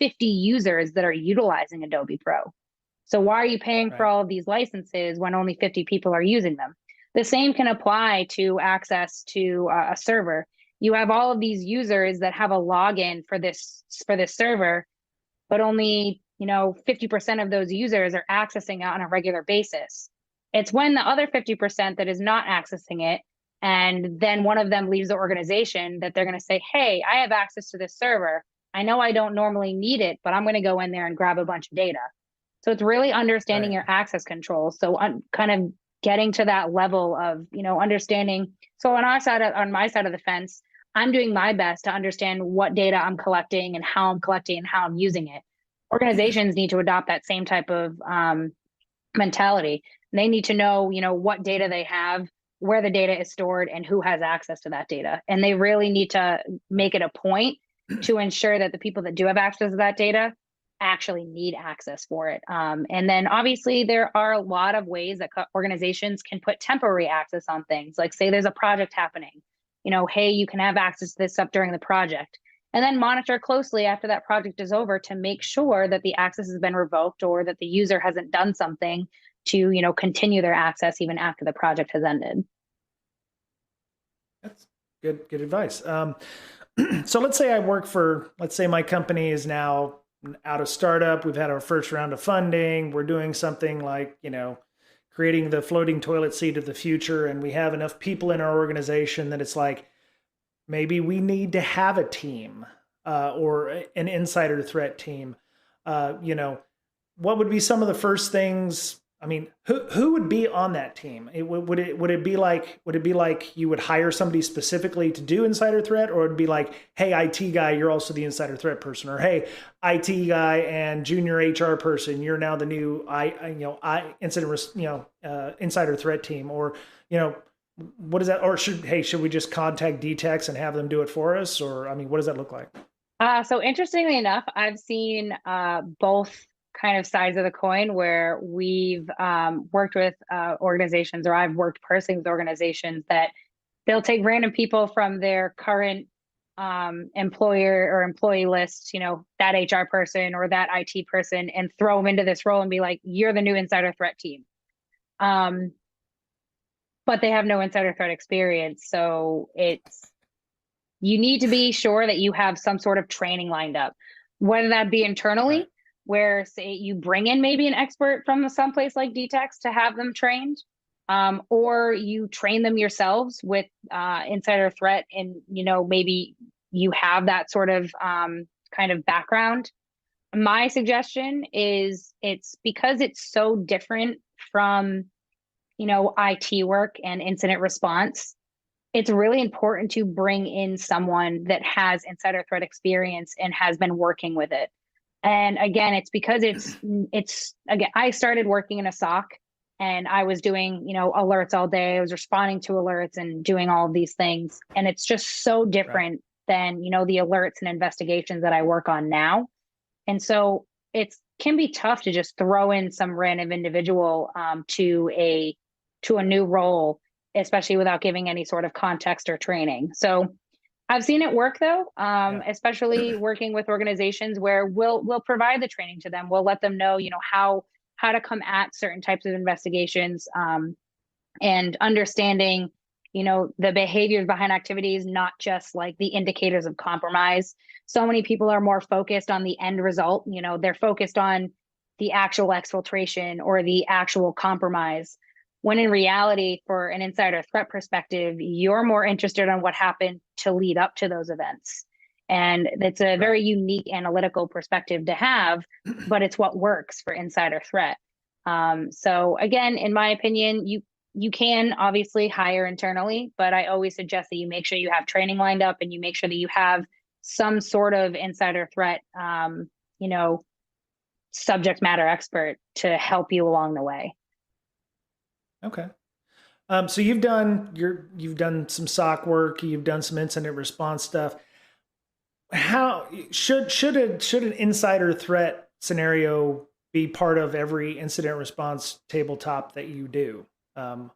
50 users that are utilizing Adobe Pro. So why are you paying for all of these licenses when only 50 people are using them? The same can apply to access to a server. You have all of these users that have a login for this server, but only 50% of those users are accessing it on a regular basis. It's when the other 50% that is not accessing it, and then one of them leaves the organization, that they're going to say, hey, I have access to this server. I know I don't normally need it, but I'm going to go in there and grab a bunch of data. So it's really understanding Right. your access control. So kind of getting to that level of, understanding. So on my side of the fence, I'm doing my best to understand what data I'm collecting and how I'm collecting and how I'm using it. Organizations need to adopt that same type of mentality. They need to know, what data they have, where the data is stored, and who has access to that data. And they really need to Right. make it a point to ensure that the people that do have access to that data actually need access for it. And then obviously there are a lot of ways that organizations can put temporary access on things. Like say there's a project happening, hey, you can have access to this stuff during the project. And then monitor closely after that project is over to make sure that the access has been revoked or that the user hasn't done something to, continue their access even after the project has ended. That's good advice. So let's say I work for, let's say my company is now out of startup. We've had our first round of funding. We're doing something like, creating the floating toilet seat of the future. And we have enough people in our organization that it's like, maybe we need to have a team or an insider threat team. What would be some of the first things? I mean, who would be on that team? Would it be like you would hire somebody specifically to do insider threat, or would it be like, hey, IT guy, you're also the insider threat person, or hey, IT guy and junior HR person, you're now the new insider threat team, or what is that? Or should we just contact DTEX and have them do it for us? Or, I mean, what does that look like? So interestingly enough, I've seen both kind of sides of the coin where we've worked with organizations, or I've worked personally with organizations that they'll take random people from their current employer or employee list, that HR person or that IT person, and throw them into this role and be like, you're the new insider threat team. But they have no insider threat experience. So you need to be sure that you have some sort of training lined up, whether that be internally, Right. where say you bring in maybe an expert from someplace like DTEX to have them trained, or you train them yourselves with insider threat, and maybe you have that sort of kind of background. My suggestion is it's because it's so different from IT work and incident response. It's really important to bring in someone that has insider threat experience and has been working with it. And again, it's because it's again, I started working in a SOC and I was doing, alerts all day. I was responding to alerts and doing all of these things. And it's just so Right. different than, the alerts and investigations that I work on now. And so it can be tough to just throw in some random individual to a new role, especially without giving any sort of context or training. So I've seen it work though, Yeah. especially working with organizations where we'll provide the training to them. We'll let them know, how to come at certain types of investigations, and understanding, the behaviors behind activities, not just like the indicators of compromise. So many people are more focused on the end result. They're focused on the actual exfiltration or the actual compromise. When in reality, for an insider threat perspective, you're more interested in what happened to lead up to those events. And it's a Right. very unique analytical perspective to have, but it's what works for insider threat. So again, in my opinion, you can obviously hire internally, but I always suggest that you make sure you have training lined up and you make sure that you have some sort of insider threat, subject matter expert to help you along the way. Okay. So you've done some SOC work, you've done some incident response stuff. How should an insider threat scenario be part of every incident response tabletop that you do? I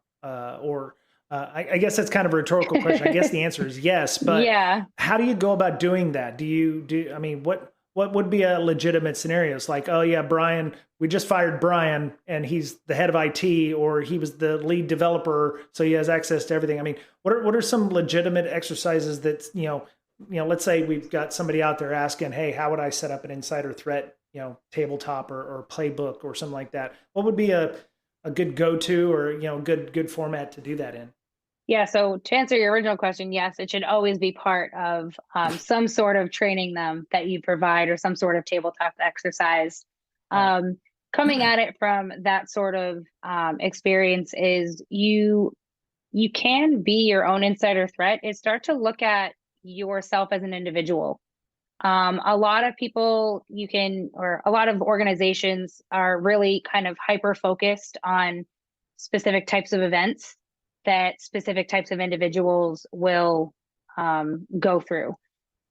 guess that's kind of a rhetorical question. I guess the answer is yes, but Yeah. how do you go about doing that? I mean, what would be a legitimate scenario? It's like, oh yeah, Brian, we just fired Brian and he's the head of IT, or he was the lead developer, so he has access to everything. I mean, what are some legitimate exercises that, let's say we've got somebody out there asking, hey, how would I set up an insider threat, tabletop or playbook or something like that? What would be a good go-to, or, good format to do that in? Yeah, so to answer your original question, yes, it should always be part of some sort of training them that you provide, or some sort of tabletop exercise. Right. Um, coming at it from that sort of experience is you can be your own insider threat is start to look at yourself as an individual. A lot of people or a lot of organizations are really kind of hyper focused on specific types of events that specific types of individuals will go through.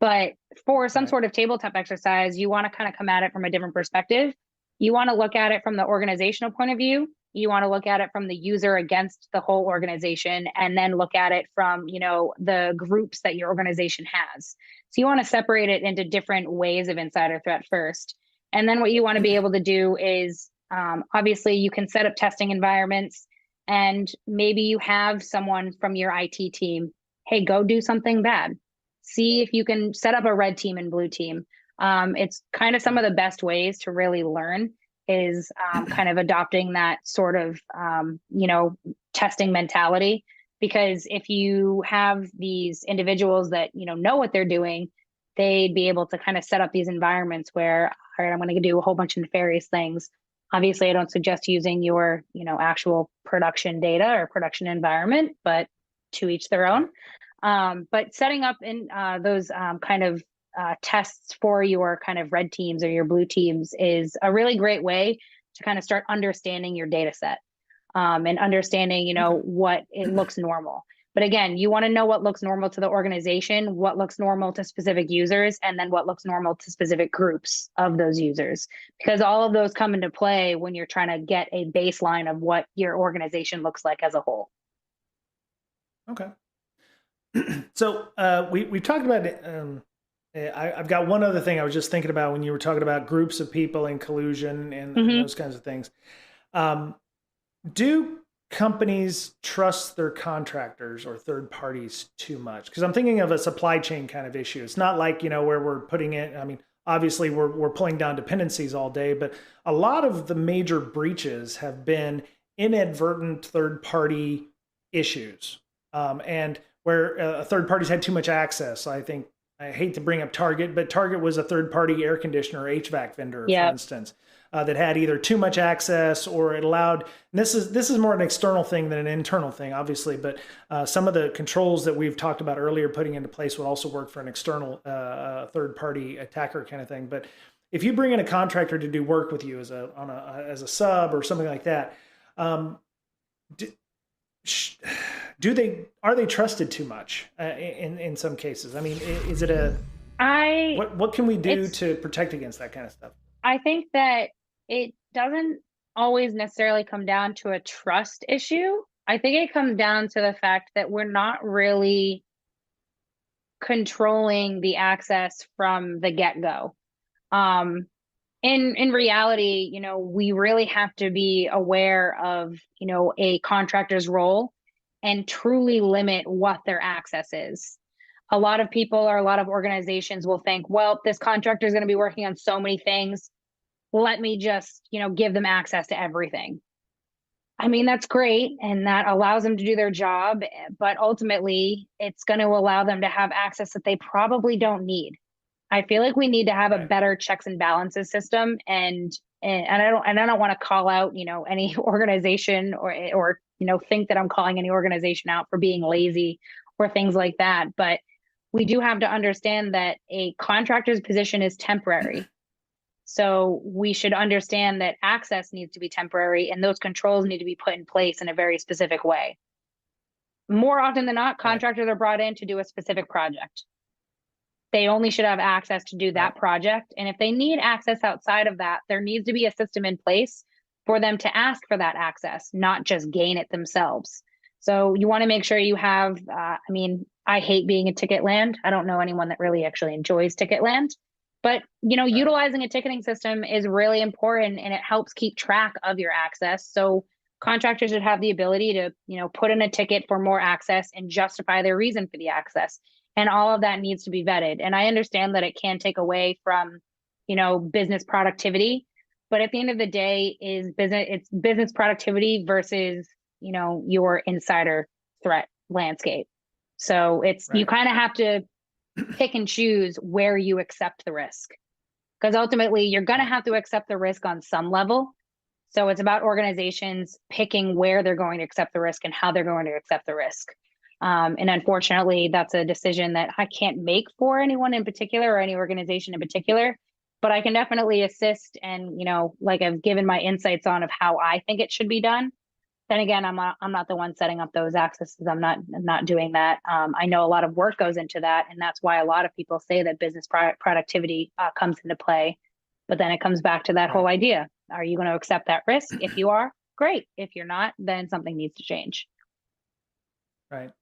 But for some sort of tabletop exercise, you want to kind of come at it from a different perspective. You want to look at it from the organizational point of view. You want to look at it from the user against the whole organization, and then look at it from, the groups that your organization has. So you want to separate it into different ways of insider threat first. And then what you want to be able to do is, obviously, you can set up testing environments, and maybe you have someone from your IT team, hey, go do something bad. See if you can set up a red team and blue team. It's kind of some of the best ways to really learn is kind of adopting that sort of, testing mentality. Because if you have these individuals that, know what they're doing, they'd be able to kind of set up these environments where, all right, I'm going to do a whole bunch of nefarious things. Obviously, I don't suggest using your, actual production data or production environment, but to each their own. But setting up in those kind of tests for your kind of red teams or your blue teams is a really great way to kind of start understanding your data set and understanding, what it looks normal. But again, you want to know what looks normal to the organization, what looks normal to specific users, and then what looks normal to specific groups of those users, because all of those come into play when you're trying to get a baseline of what your organization looks like as a whole. Okay. So we talked about I've got one other thing I was just thinking about when you were talking about groups of people and collusion and those kinds of things. Do companies trust their contractors or third parties too much? Because I'm thinking of a supply chain kind of issue. It's not like, where we're putting it. I mean, obviously we're pulling down dependencies all day, but a lot of the major breaches have been inadvertent third party issues. And where third parties had too much access. I hate to bring up Target, but Target was a third-party air conditioner or HVAC vendor, for instance, that had either too much access or it allowed. And this is more an external thing than an internal thing, obviously. But some of the controls that we've talked about earlier, putting into place, would also work for an external third-party attacker kind of thing. But if you bring in a contractor to do work with you as a sub or something like that, are they trusted too much in some cases? I mean, is it what can we do to protect against that kind of stuff? I think that it doesn't always necessarily come down to a trust issue. I think it comes down to the fact that we're not really controlling the access from the get-go. In reality, we really have to be aware of, a contractor's role and truly limit what their access is. A lot of people or a lot of organizations will think, well, this contractor is going to be working on so many things. Let me just, give them access to everything. I mean, that's great. And that allows them to do their job. But ultimately, it's going to allow them to have access that they probably don't need. I feel like we need to have a better checks and balances system. And I don't want to call out, any organization or think that I'm calling any organization out for being lazy or things like that. But we do have to understand that a contractor's position is temporary. So we should understand that access needs to be temporary and those controls need to be put in place in a very specific way. More often than not, contractors are brought in to do a specific project. They only should have access to do that project. And if they need access outside of that, there needs to be a system in place for them to ask for that access, not just gain it themselves. So you want to make sure you have, I hate being a ticket land. I don't know anyone that really actually enjoys ticket land. But, utilizing a ticketing system is really important and it helps keep track of your access. So contractors should have the ability to, put in a ticket for more access and justify their reason for the access. And all of that needs to be vetted. And I understand that it can take away from, business productivity. But at the end of the day, it's business productivity versus, your insider threat landscape. So you kind of have to pick and choose where you accept the risk. Because ultimately, you're going to have to accept the risk on some level. So it's about organizations picking where they're going to accept the risk and how they're going to accept the risk. And unfortunately, that's a decision that I can't make for anyone in particular or any organization in particular, but I can definitely assist and, like I've given my insights on of how I think it should be done. Then again, I'm not the one setting up those accesses. I'm not doing that. I know a lot of work goes into that, and that's why a lot of people say that business productivity comes into play. But then it comes back to that whole idea: are you going to accept that risk? If you are, great. If you're not, then something needs to change. Right.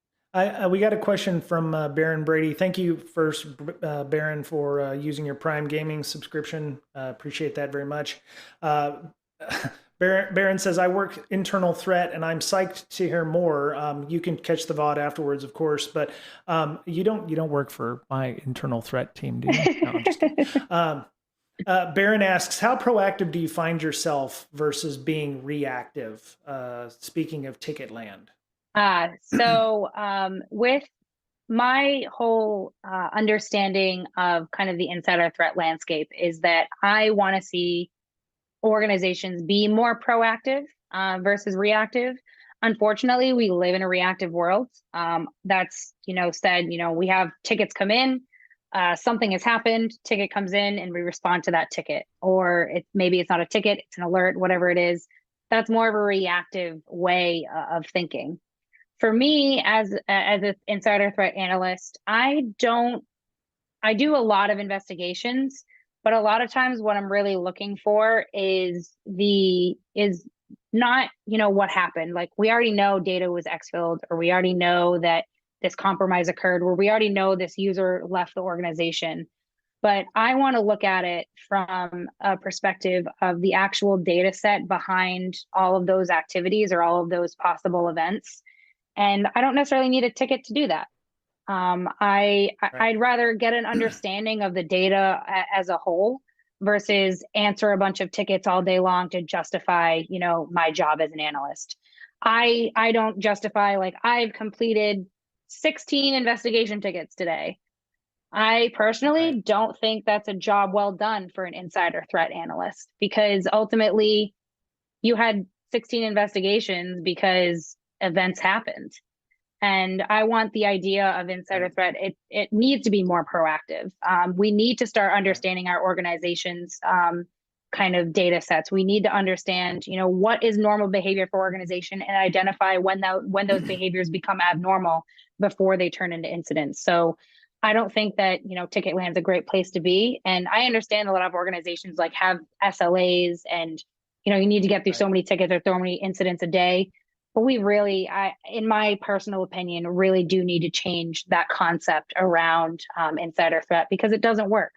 We got a question from Baron Brady. Thank you first, Baron, for using your Prime Gaming subscription. Appreciate that very much. Baron says, I work internal threat and I'm psyched to hear more. You can catch the VOD afterwards, of course, but you don't work for my internal threat team, do you? No, I'm just kidding. Baron asks, how proactive do you find yourself versus being reactive? Speaking of Ticketland. So with my whole understanding of kind of the insider threat landscape is that I want to see organizations be more proactive versus reactive. Unfortunately, we live in a reactive world. That's, said, we have tickets come in, something has happened, ticket comes in, and we respond to that ticket. Or maybe it's not a ticket, it's an alert, whatever it is. That's more of a reactive way of thinking. For me, as an insider threat analyst, I do a lot of investigations, but a lot of times what I'm really looking for is not, what happened. Like, we already know data was exfilled, or we already know that this compromise occurred, or we already know this user left the organization. But I want to look at it from a perspective of the actual data set behind all of those activities or all of those possible events. And I don't necessarily need a ticket to do that. I'd rather get an understanding of the data as a whole versus answer a bunch of tickets all day long to justify, my job as an analyst. I don't justify, like, I've completed 16 investigation tickets today. I personally don't think that's a job well done for an insider threat analyst, because ultimately you had 16 investigations because events happened. And I want the idea of insider threat. It needs to be more proactive. We need to start understanding our organization's kind of data sets. We need to understand, what is normal behavior for organization, and identify when those behaviors become abnormal before they turn into incidents. So I don't think that, Ticketland's a great place to be. And I understand a lot of organizations like have SLAs and, you need to get through so many tickets or so many incidents a day. But we really, in my personal opinion, really do need to change that concept around insider threat, because it doesn't work.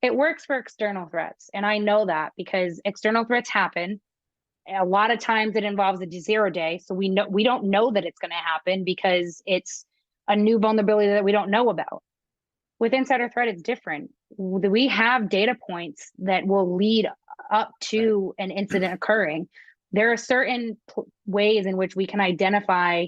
It works for external threats. And I know that because external threats happen. A lot of times it involves a 0 day. So we don't know that it's going to happen because it's a new vulnerability that we don't know about. With insider threat, it's different. We have data points that will lead up to an incident occurring. There are certain ways in which we can identify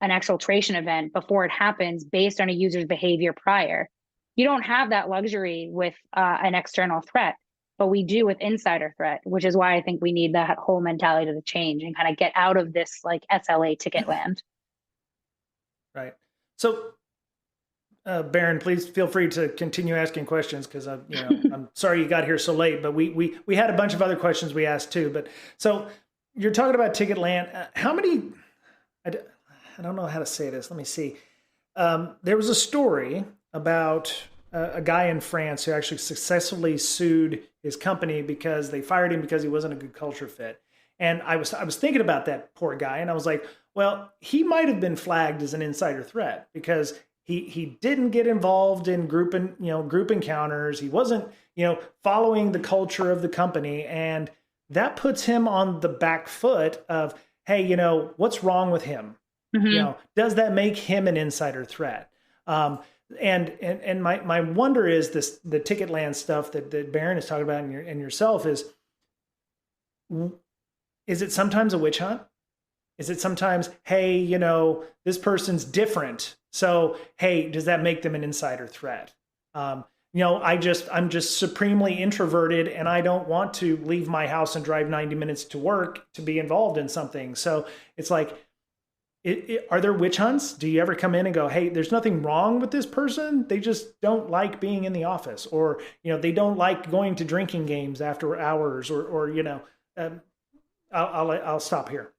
an exfiltration event before it happens based on a user's behavior prior. You don't have that luxury with an external threat, but we do with insider threat, which is why I think we need that whole mentality to change and kind of get out of this like SLA ticket land. Right. So, Baron, please feel free to continue asking questions, because I'm sorry you got here so late, but we had a bunch of other questions we asked too. But so you're talking about Ticketland. How many? I don't know how to say this. Let me see. There was a story about a guy in France who actually successfully sued his company because they fired him because he wasn't a good culture fit. And I was thinking about that poor guy, and I was like, well, he might have been flagged as an insider threat because he didn't get involved in group encounters. He wasn't, following the culture of the company, and that puts him on the back foot of, hey, what's wrong with him? Mm-hmm. Does that make him an insider threat? And my wonder is the Ticketland stuff that Baron is talking about and yourself is it sometimes a witch hunt? Is it sometimes, hey, this person's different, so hey, does that make them an insider threat? I'm just supremely introverted and I don't want to leave my house and drive 90 minutes to work to be involved in something. So it's like, are there witch hunts? Do you ever come in and go, hey, there's nothing wrong with this person. They just don't like being in the office, or, they don't like going to drinking games after hours, um, I'll stop here.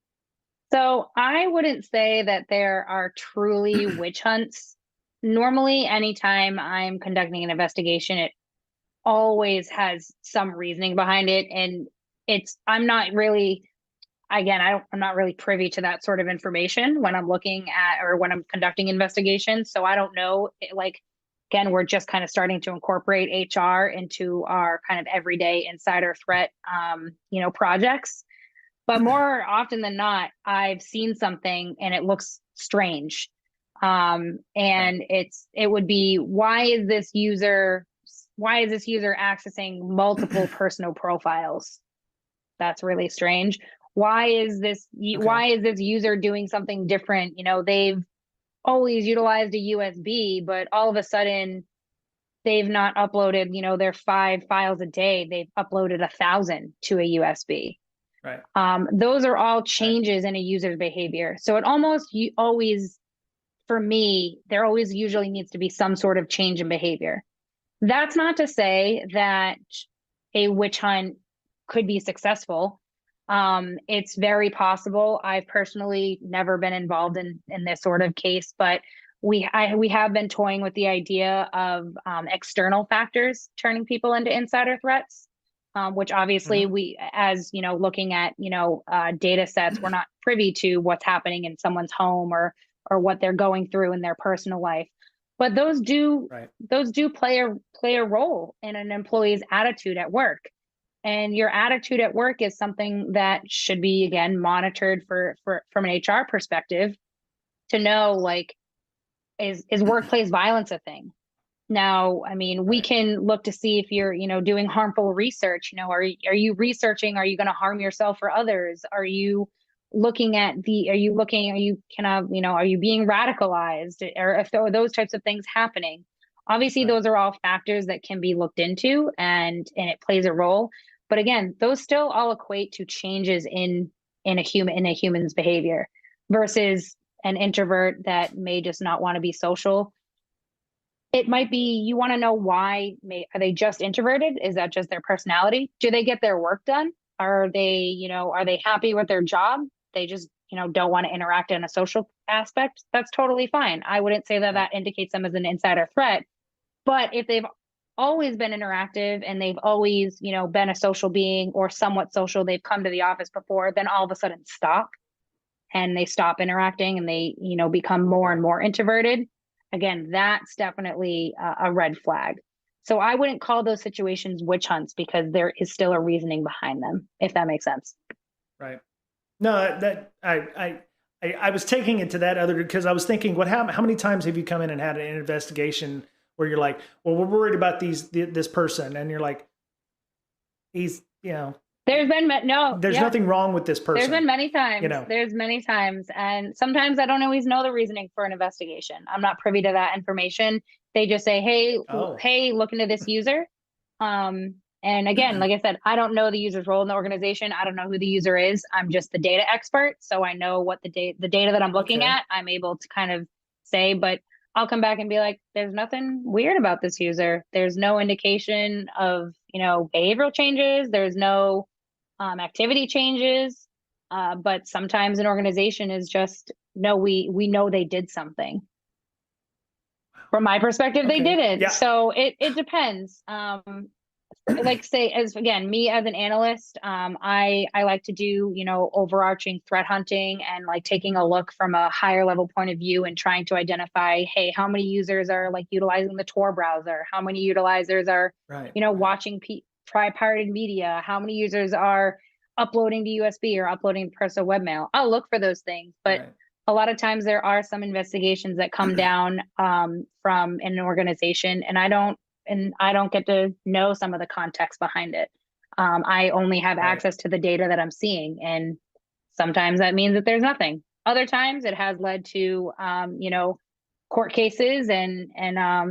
So I wouldn't say that there are truly witch hunts. Normally, anytime I'm conducting an investigation, it always has some reasoning behind it. And I'm not really, again, I'm not really privy to that sort of information when I'm looking at or when I'm conducting investigations. So I don't know, like, again, we're just kind of starting to incorporate HR into our kind of everyday insider threat, projects. But more often than not, I've seen something and it looks strange. And it would be, why is this user accessing multiple personal profiles? That's really strange. Why is this user doing something different? They've always utilized a USB, but all of a sudden they've not uploaded, their 5 files a day. They've uploaded 1,000 to a USB. Right. Those are all changes in a user's behavior. So it always, for me, there always usually needs to be some sort of change in behavior. That's not to say that a witch hunt could be successful. It's very possible. I've personally never been involved in this sort of case, but we have been toying with the idea of external factors turning people into insider threats. Which obviously we, as looking at data sets, we're not privy to what's happening in someone's home or what they're going through in their personal life. But those do play a role in an employee's attitude at work. And your attitude at work is something that should be, again, monitored from an HR perspective to know, like, is workplace violence a thing? Now, I mean, we can look to see if you're, doing harmful research. Are you researching? Are you going to harm yourself or others? Are you looking at are you being radicalized, or if there are those types of things happening? Obviously, those are all factors that can be looked into, and it plays a role. But again, those still all equate to changes in a human's behavior versus an introvert that may just not want to be social. It might be you want to know why. Are they just introverted? Is that just their personality? Do they get their work done? Are they happy with their job? They just, don't want to interact in a social aspect. That's totally fine. I wouldn't say that indicates them as an insider threat. But if they've always been interactive and they've always, been a social being or somewhat social, they've come to the office before, then all of a sudden stop and they stop interacting and they, become more and more introverted. Again, that's definitely a red flag. So I wouldn't call those situations witch hunts because there is still a reasoning behind them, if that makes sense. Right. No, that I was taking it to that other, because I was thinking, how many times have you come in and had an investigation where you're like, well, we're worried about this person, and you're like, there's been nothing wrong with this person. There's been many times. There's many times. And sometimes I don't always know the reasoning for an investigation. I'm not privy to that information. They just say, hey, look into this user. And again, like I said, I don't know the user's role in the organization. I don't know who the user is. I'm just the data expert. So I know what the data that I'm looking at, I'm able to kind of say, but I'll come back and be like, there's nothing weird about this user. There's no indication of, behavioral changes. There's no activity changes. But sometimes an organization is just, no, we know they did something. From my perspective, they didn't. Yeah. So it depends. Like say, me as an analyst, I like to do, overarching threat hunting and like taking a look from a higher level point of view and trying to identify, hey, how many users are like utilizing the Tor browser? How many utilizers are, watching tri-pirated media? How many users are uploading to USB or uploading to personal webmail? I'll look for those things, but a lot of times there are some investigations that come down from an organization, and I don't get to know some of the context behind it. I only have access to the data that I'm seeing, and sometimes that means that there's nothing. Other times it has led to, court cases and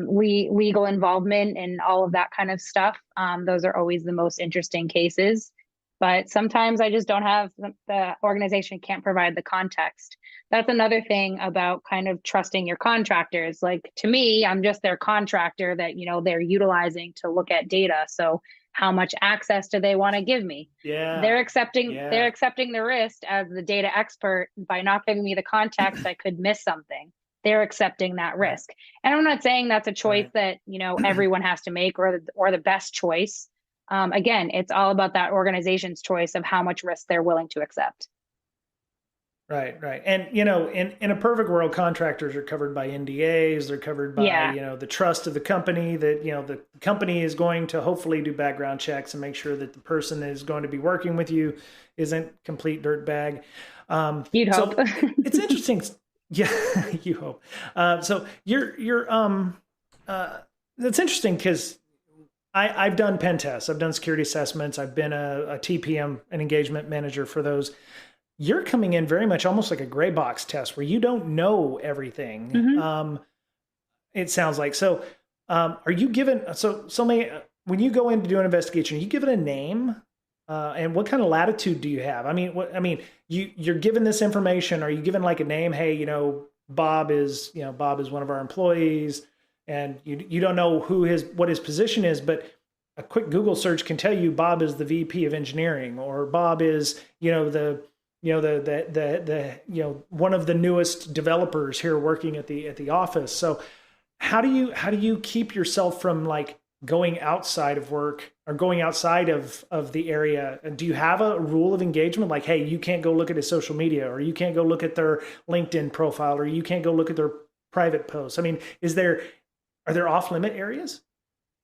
legal involvement and all of that kind of stuff. Those are always the most interesting cases. But sometimes I just don't have the organization can't provide the context. That's another thing about kind of trusting your contractors. Like to me, I'm just their contractor that, they're utilizing to look at data. So how much access do they want to give me? Yeah. They're accepting Yeah. they're accepting the risk as the data expert by not giving me the context. I could miss something. They're accepting that risk. And I'm not saying that's a choice that, everyone has to make or the best choice. Again, it's all about that organization's choice of how much risk they're willing to accept. Right. And, in a perfect world, contractors are covered by NDAs. They're covered by, the trust of the company that, the company is going to hopefully do background checks and make sure that the person that is going to be working with you isn't complete dirtbag. You'd hope. It's interesting. Yeah, you hope. So that's interesting because I've done pen tests. I've done security assessments. I've been a TPM, an engagement manager for those. You're coming in very much almost like a gray box test where you don't know everything. Mm-hmm. It sounds like. So are you given, when you go in to do an investigation, are you given a name? And what kind of latitude do you have? You're given this information. Are you given like a name? Hey, Bob is one of our employees, and you don't know what his position is, but a quick Google search can tell you Bob is the VP of engineering, or Bob is, the one of the newest developers here working at the office. So how do you keep yourself from like going outside of work or going outside of the area? And do you have a rule of engagement? Like, hey, you can't go look at his social media, or you can't go look at their LinkedIn profile, or you can't go look at their private posts. Are there off limit areas?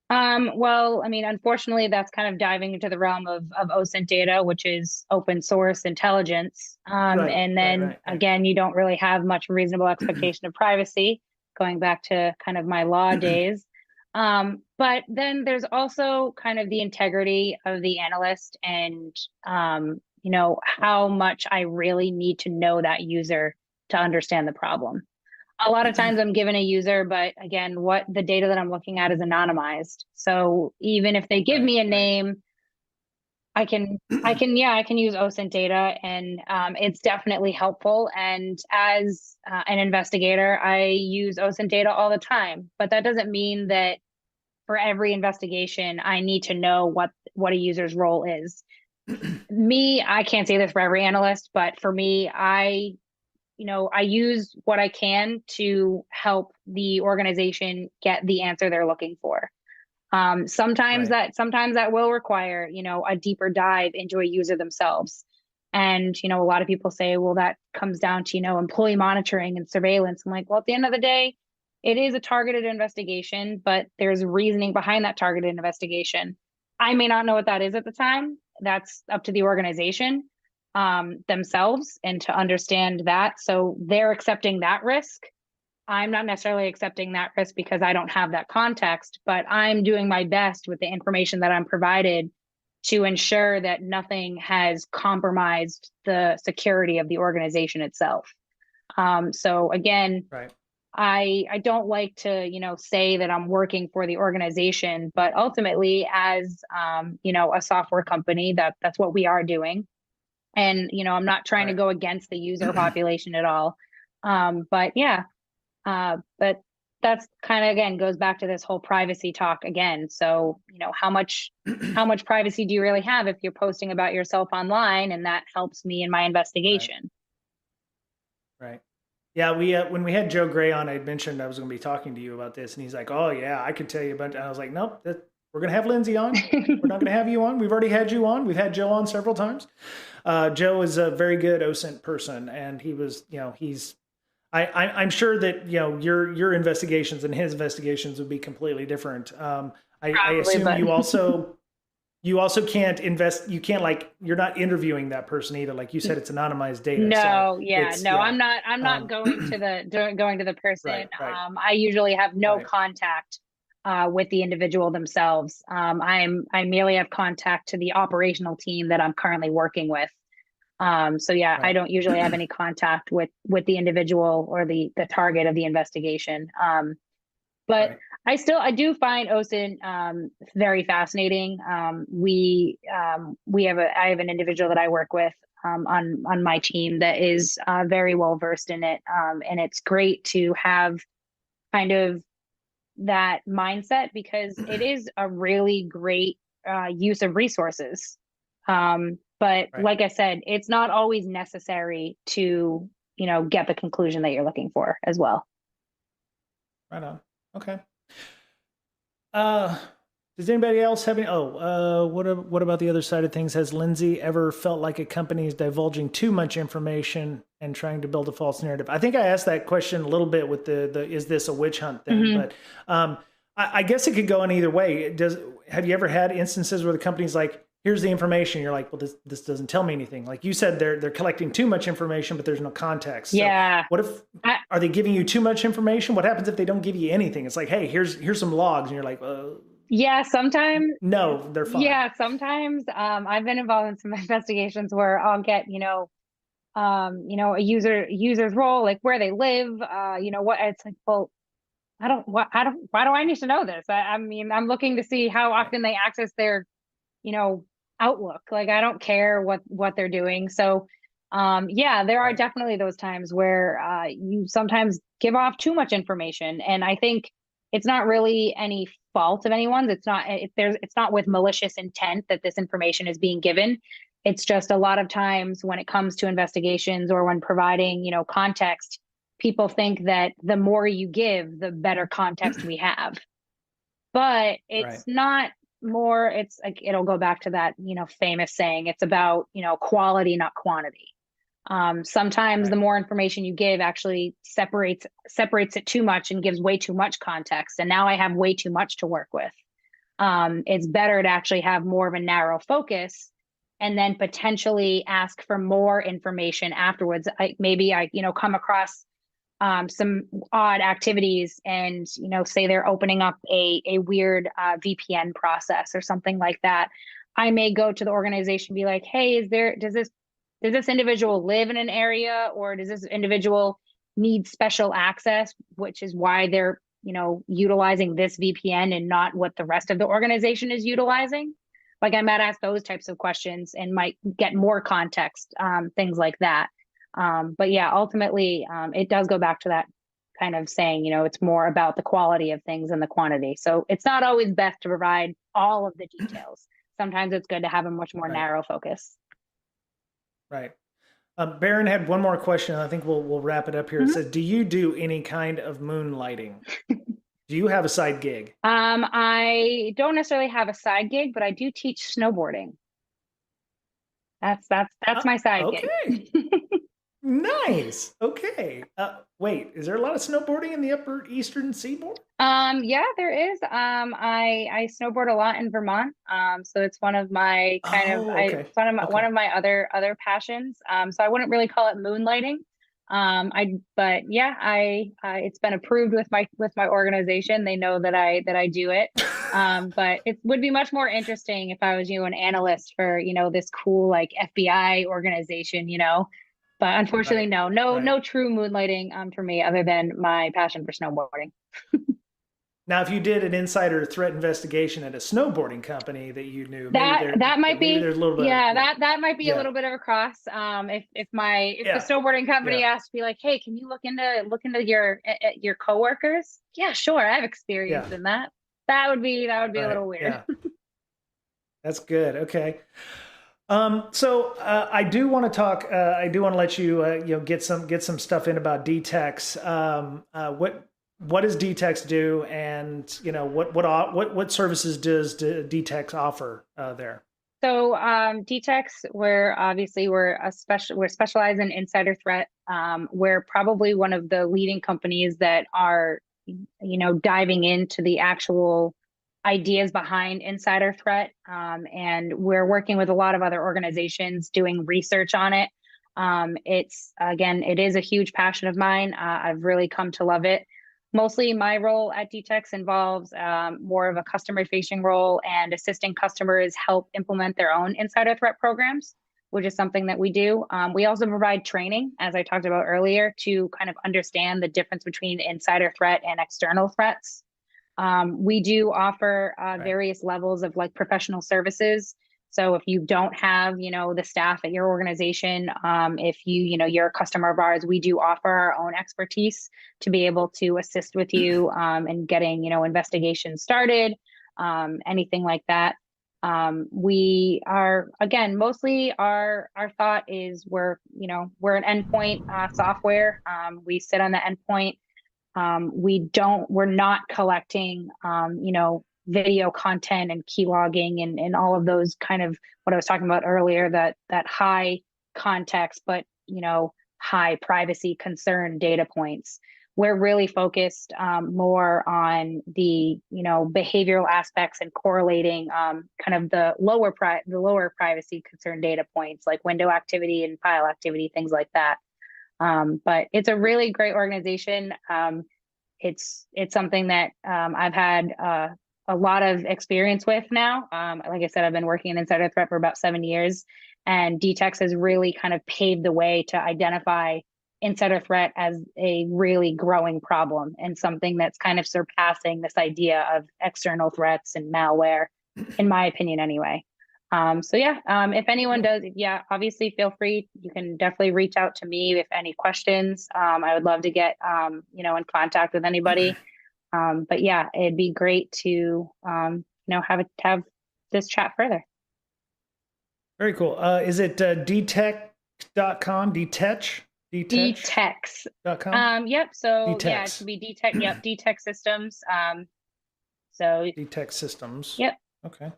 Well, unfortunately, that's kind of diving into the realm of OSINT data, which is open source intelligence. And then again, you don't really have much reasonable expectation of privacy, going back to kind of my law days. But then there's also kind of the integrity of the analyst and, how much I really need to know that user to understand the problem. A lot of times I'm given a user, but again, what the data that I'm looking at is anonymized. So even if they give me a name, I can use OSINT data, and it's definitely helpful. And as an investigator, I use OSINT data all the time, but that doesn't mean that for every investigation, I need to know what a user's role is. I can't say this for every analyst, but for me, I use what I can to help the organization get the answer they're looking for. Sometimes that will require, a deeper dive into a user themselves. And, a lot of people say, well, that comes down to, employee monitoring and surveillance. I'm like, well, at the end of the day, it is a targeted investigation, but there's reasoning behind that targeted investigation. I may not know what that is at the time. That's up to the organization themselves and to understand that. So they're accepting that risk. I'm not necessarily accepting that risk because I don't have that context, but I'm doing my best with the information that I'm provided to ensure that nothing has compromised the security of the organization itself. So again, I don't like to, say that I'm working for the organization, but ultimately as, a software company, that's what we are doing. And, I'm not trying to go against the user population at all. But that's kind of, again, goes back to this whole privacy talk again. So, how much privacy do you really have if you're posting about yourself online, and that helps me in my investigation? Right. Yeah. When we had Joe Gray on, I mentioned I was going to be talking to you about this, and he's like, oh yeah, I could tell you about it. And I was like, nope, we're going to have Lynsey on. We're not going to have you on. We've already had you on. We've had Joe on several times. Joe is a very good OSINT person, and he was, I'm sure that, your investigations and his investigations would be completely different. I assume you also can't invest. You can't you're not interviewing that person either. Like you said, it's anonymized data. I'm not going to the person. Right. I usually have no contact with the individual themselves. I merely have contact to the operational team that I'm currently working with. So yeah, I Right. don't usually have any contact with the individual or the target of the investigation. But Right. I do find OSINT very fascinating. I have an individual that I work with on my team that is very well versed in it, and it's great to have kind of that mindset because it is a really great use of resources. But Right. like I said, it's not always necessary to, get the conclusion that you're looking for as well. Right on. Okay. Uh, does anybody else have any? What about the other side of things? Has Lynsey ever felt like a company is divulging too much information and trying to build a false narrative? I think I asked that question a little bit with the is this a witch hunt thing, Hmm. but um, I guess it could go in either way. Have you ever had instances where the company's like, here's the information, you're like, well, this doesn't tell me anything. Like you said, they're collecting too much information, but there's no context. So Yeah. what if I, are they giving you too much information? What happens if they don't give you anything? It's like, hey, here's some logs, and you're like, yeah, sometimes, no, they're fine. yeah, sometimes I've been involved in some investigations where I'll get, a user's role, like where they live, what it's like, well, why do I need to know this? I mean, I'm looking to see how Right. often they access their, you know, Outlook. Like I don't care what they're doing. So yeah, there are Right. definitely those times where you sometimes give off too much information. And I think it's not really any fault of anyone's. It's not with malicious intent that this information is being given. It's just a lot of times when it comes to investigations or when providing, context, people think that the more you give, the better context we have. But Right. it's not more, it's like it'll go back to that, famous saying, it's about, quality, not quantity. Sometimes the Right. more information you give actually separates it too much and gives way too much context. And now I have way too much to work with. It's better to actually have more of a narrow focus and then potentially ask for more information afterwards. Maybe I, come across some odd activities and, say they're opening up a weird VPN process or something like that. I may go to the organization and be like, hey, does this individual live in an area or does this individual need special access, which is why they're, utilizing this VPN and not what the rest of the organization is utilizing? Like I might ask those types of questions and might get more context, things like that. But yeah, ultimately, it does go back to that kind of saying, it's more about the quality of things than the quantity. So it's not always best to provide all of the details. Sometimes it's good to have a much more Right. narrow focus. Right. Baron had one more question. I think we'll wrap it up here. It Mhm. says, do you do any kind of moonlighting? Do you have a side gig? I don't necessarily have a side gig, but I do teach snowboarding. That's my side gig. Okay. Nice. Okay. Wait, is there a lot of snowboarding in the Upper Eastern Seaboard? Yeah, there is. I snowboard a lot in Vermont. So it's one of my Oh, okay. it's one Okay. of my other passions. So I wouldn't really call it moonlighting. But yeah, it's been approved with my organization. They know that I do it. But it would be much more interesting if I was, an analyst for, this cool like FBI organization, But unfortunately, Right. Right. no true moonlighting for me other than my passion for snowboarding. Now, if you did an insider threat investigation at a snowboarding company that you knew, That might maybe be, there's a little bit. yeah, Yeah. that might be a Yeah. little bit of a cross. If the Yeah. snowboarding company Yeah. asked to be like, hey, can you look into your coworkers? Yeah, sure, I have experience Yeah. in that. That would be a Right. little weird. Yeah. That's good. Okay. So I do want to talk. I do want to let you, get some stuff in about DTEX. What does DTEX do, and what services does DTEX offer there? So DTEX, we're specialized in insider threat. We're probably one of the leading companies that are, diving into the actual ideas behind insider threat. And we're working with a lot of other organizations doing research on it. It is a huge passion of mine. I've really come to love it. Mostly my role at DTEX involves more of a customer facing role and assisting customers help implement their own insider threat programs, which is something that we do. We also provide training, as I talked about earlier, to kind of understand the difference between insider threat and external threats. We do offer various levels of like professional services. So if you don't have, the staff at your organization, if you're a customer of ours, we do offer our own expertise to be able to assist with you in getting, investigations started, anything like that. We are, again, mostly our thought is we're an endpoint software. We sit on the endpoint. We're not collecting, video content and key logging and all of those kind of what I was talking about earlier, that high context, but, high privacy concern data points. We're really focused more on the, behavioral aspects and correlating kind of the lower privacy concern data points like window activity and file activity, things like that. But it's a really great organization. It's something that I've had a lot of experience with now. Like I said, I've been working in insider threat for about 7 years, and DTEX has really kind of paved the way to identify insider threat as a really growing problem and something that's kind of surpassing this idea of external threats and malware, in my opinion, anyway. If anyone does, obviously feel free. You can definitely reach out to me with any questions. I would love to get, in contact with anybody. But yeah, it'd be great to, have this chat further. Very cool. Is it dtech.com? DTEX.com? Yep. So DTEX. Yeah, it should be DTEX. Yep. DTEX Systems. DTEX Systems. Yep. Okay.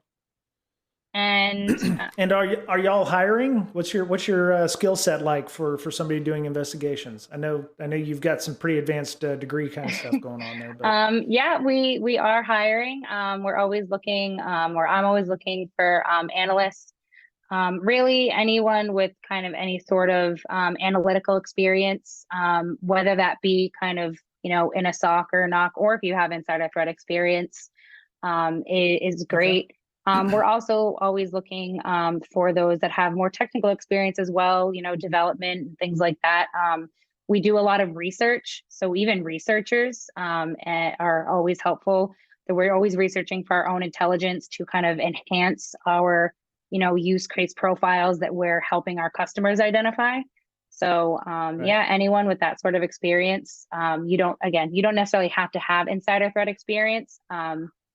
And and are y'all hiring? What's your skill set like for somebody doing investigations? I know you've got some pretty advanced degree kind of stuff going on there. But. We are hiring. We're always looking, or I'm always looking for analysts. Really anyone with kind of any sort of analytical experience, whether that be kind of in a SOC or a NOC, or if you have insider threat experience, is great. Okay. We're also always looking for those that have more technical experience as well, development and things like that. We do a lot of research. So even researchers are always helpful. So we're always researching for our own intelligence to kind of enhance our, use case profiles that we're helping our customers identify. So anyone with that sort of experience, you don't necessarily have to have insider threat experience.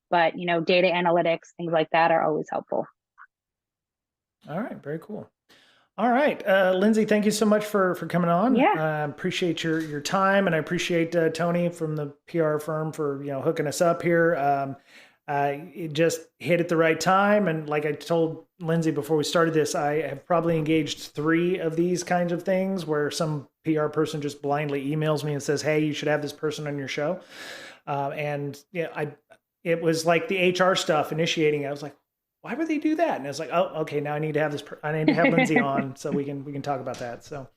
But, data analytics, things like that are always helpful. All right. Very cool. All right. Lynsey, thank you so much for coming on. Yeah. Appreciate your time, and I appreciate Tony from the PR firm for, hooking us up here. It just hit at the right time. And like I told Lynsey before we started this, I have probably engaged 3 of these kinds of things where some PR person just blindly emails me and says, hey, you should have this person on your show. It was like the HR stuff initiating it. I was like, why would they do that? And it's like, oh, okay, now I need to have Lynsey on so we can talk about that. So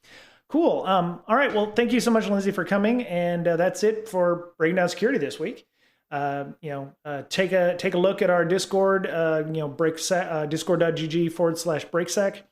cool. All right. Well, thank you so much, Lynsey, for coming. And that's it for Breaking Down Security this week. Take a look at our Discord, discord.gg/breaksec.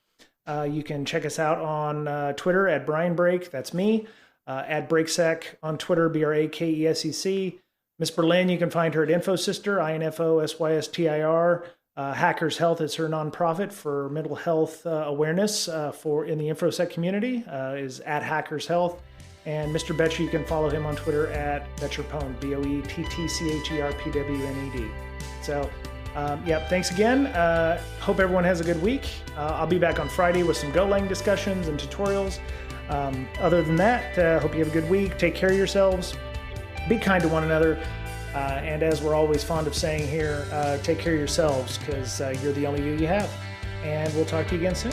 You can check us out on Twitter at BrianBreak. That's me. At BreakSec on Twitter, BRAKESEC. Miss Berlin, you can find her at InfoSystir, INFOSYSTIR. Hackers Health is her nonprofit for mental health awareness in the InfoSec community, is at Hackers Health. And Mr. Betcher, you can follow him on Twitter at BetcherPwned, BOETTCHERPWNED. So, thanks again. Hope everyone has a good week. I'll be back on Friday with some Golang discussions and tutorials. Other than that, hope you have a good week. Take care of yourselves. Be kind to one another. And as we're always fond of saying here, take care of yourselves because you're the only you have. And we'll talk to you again soon.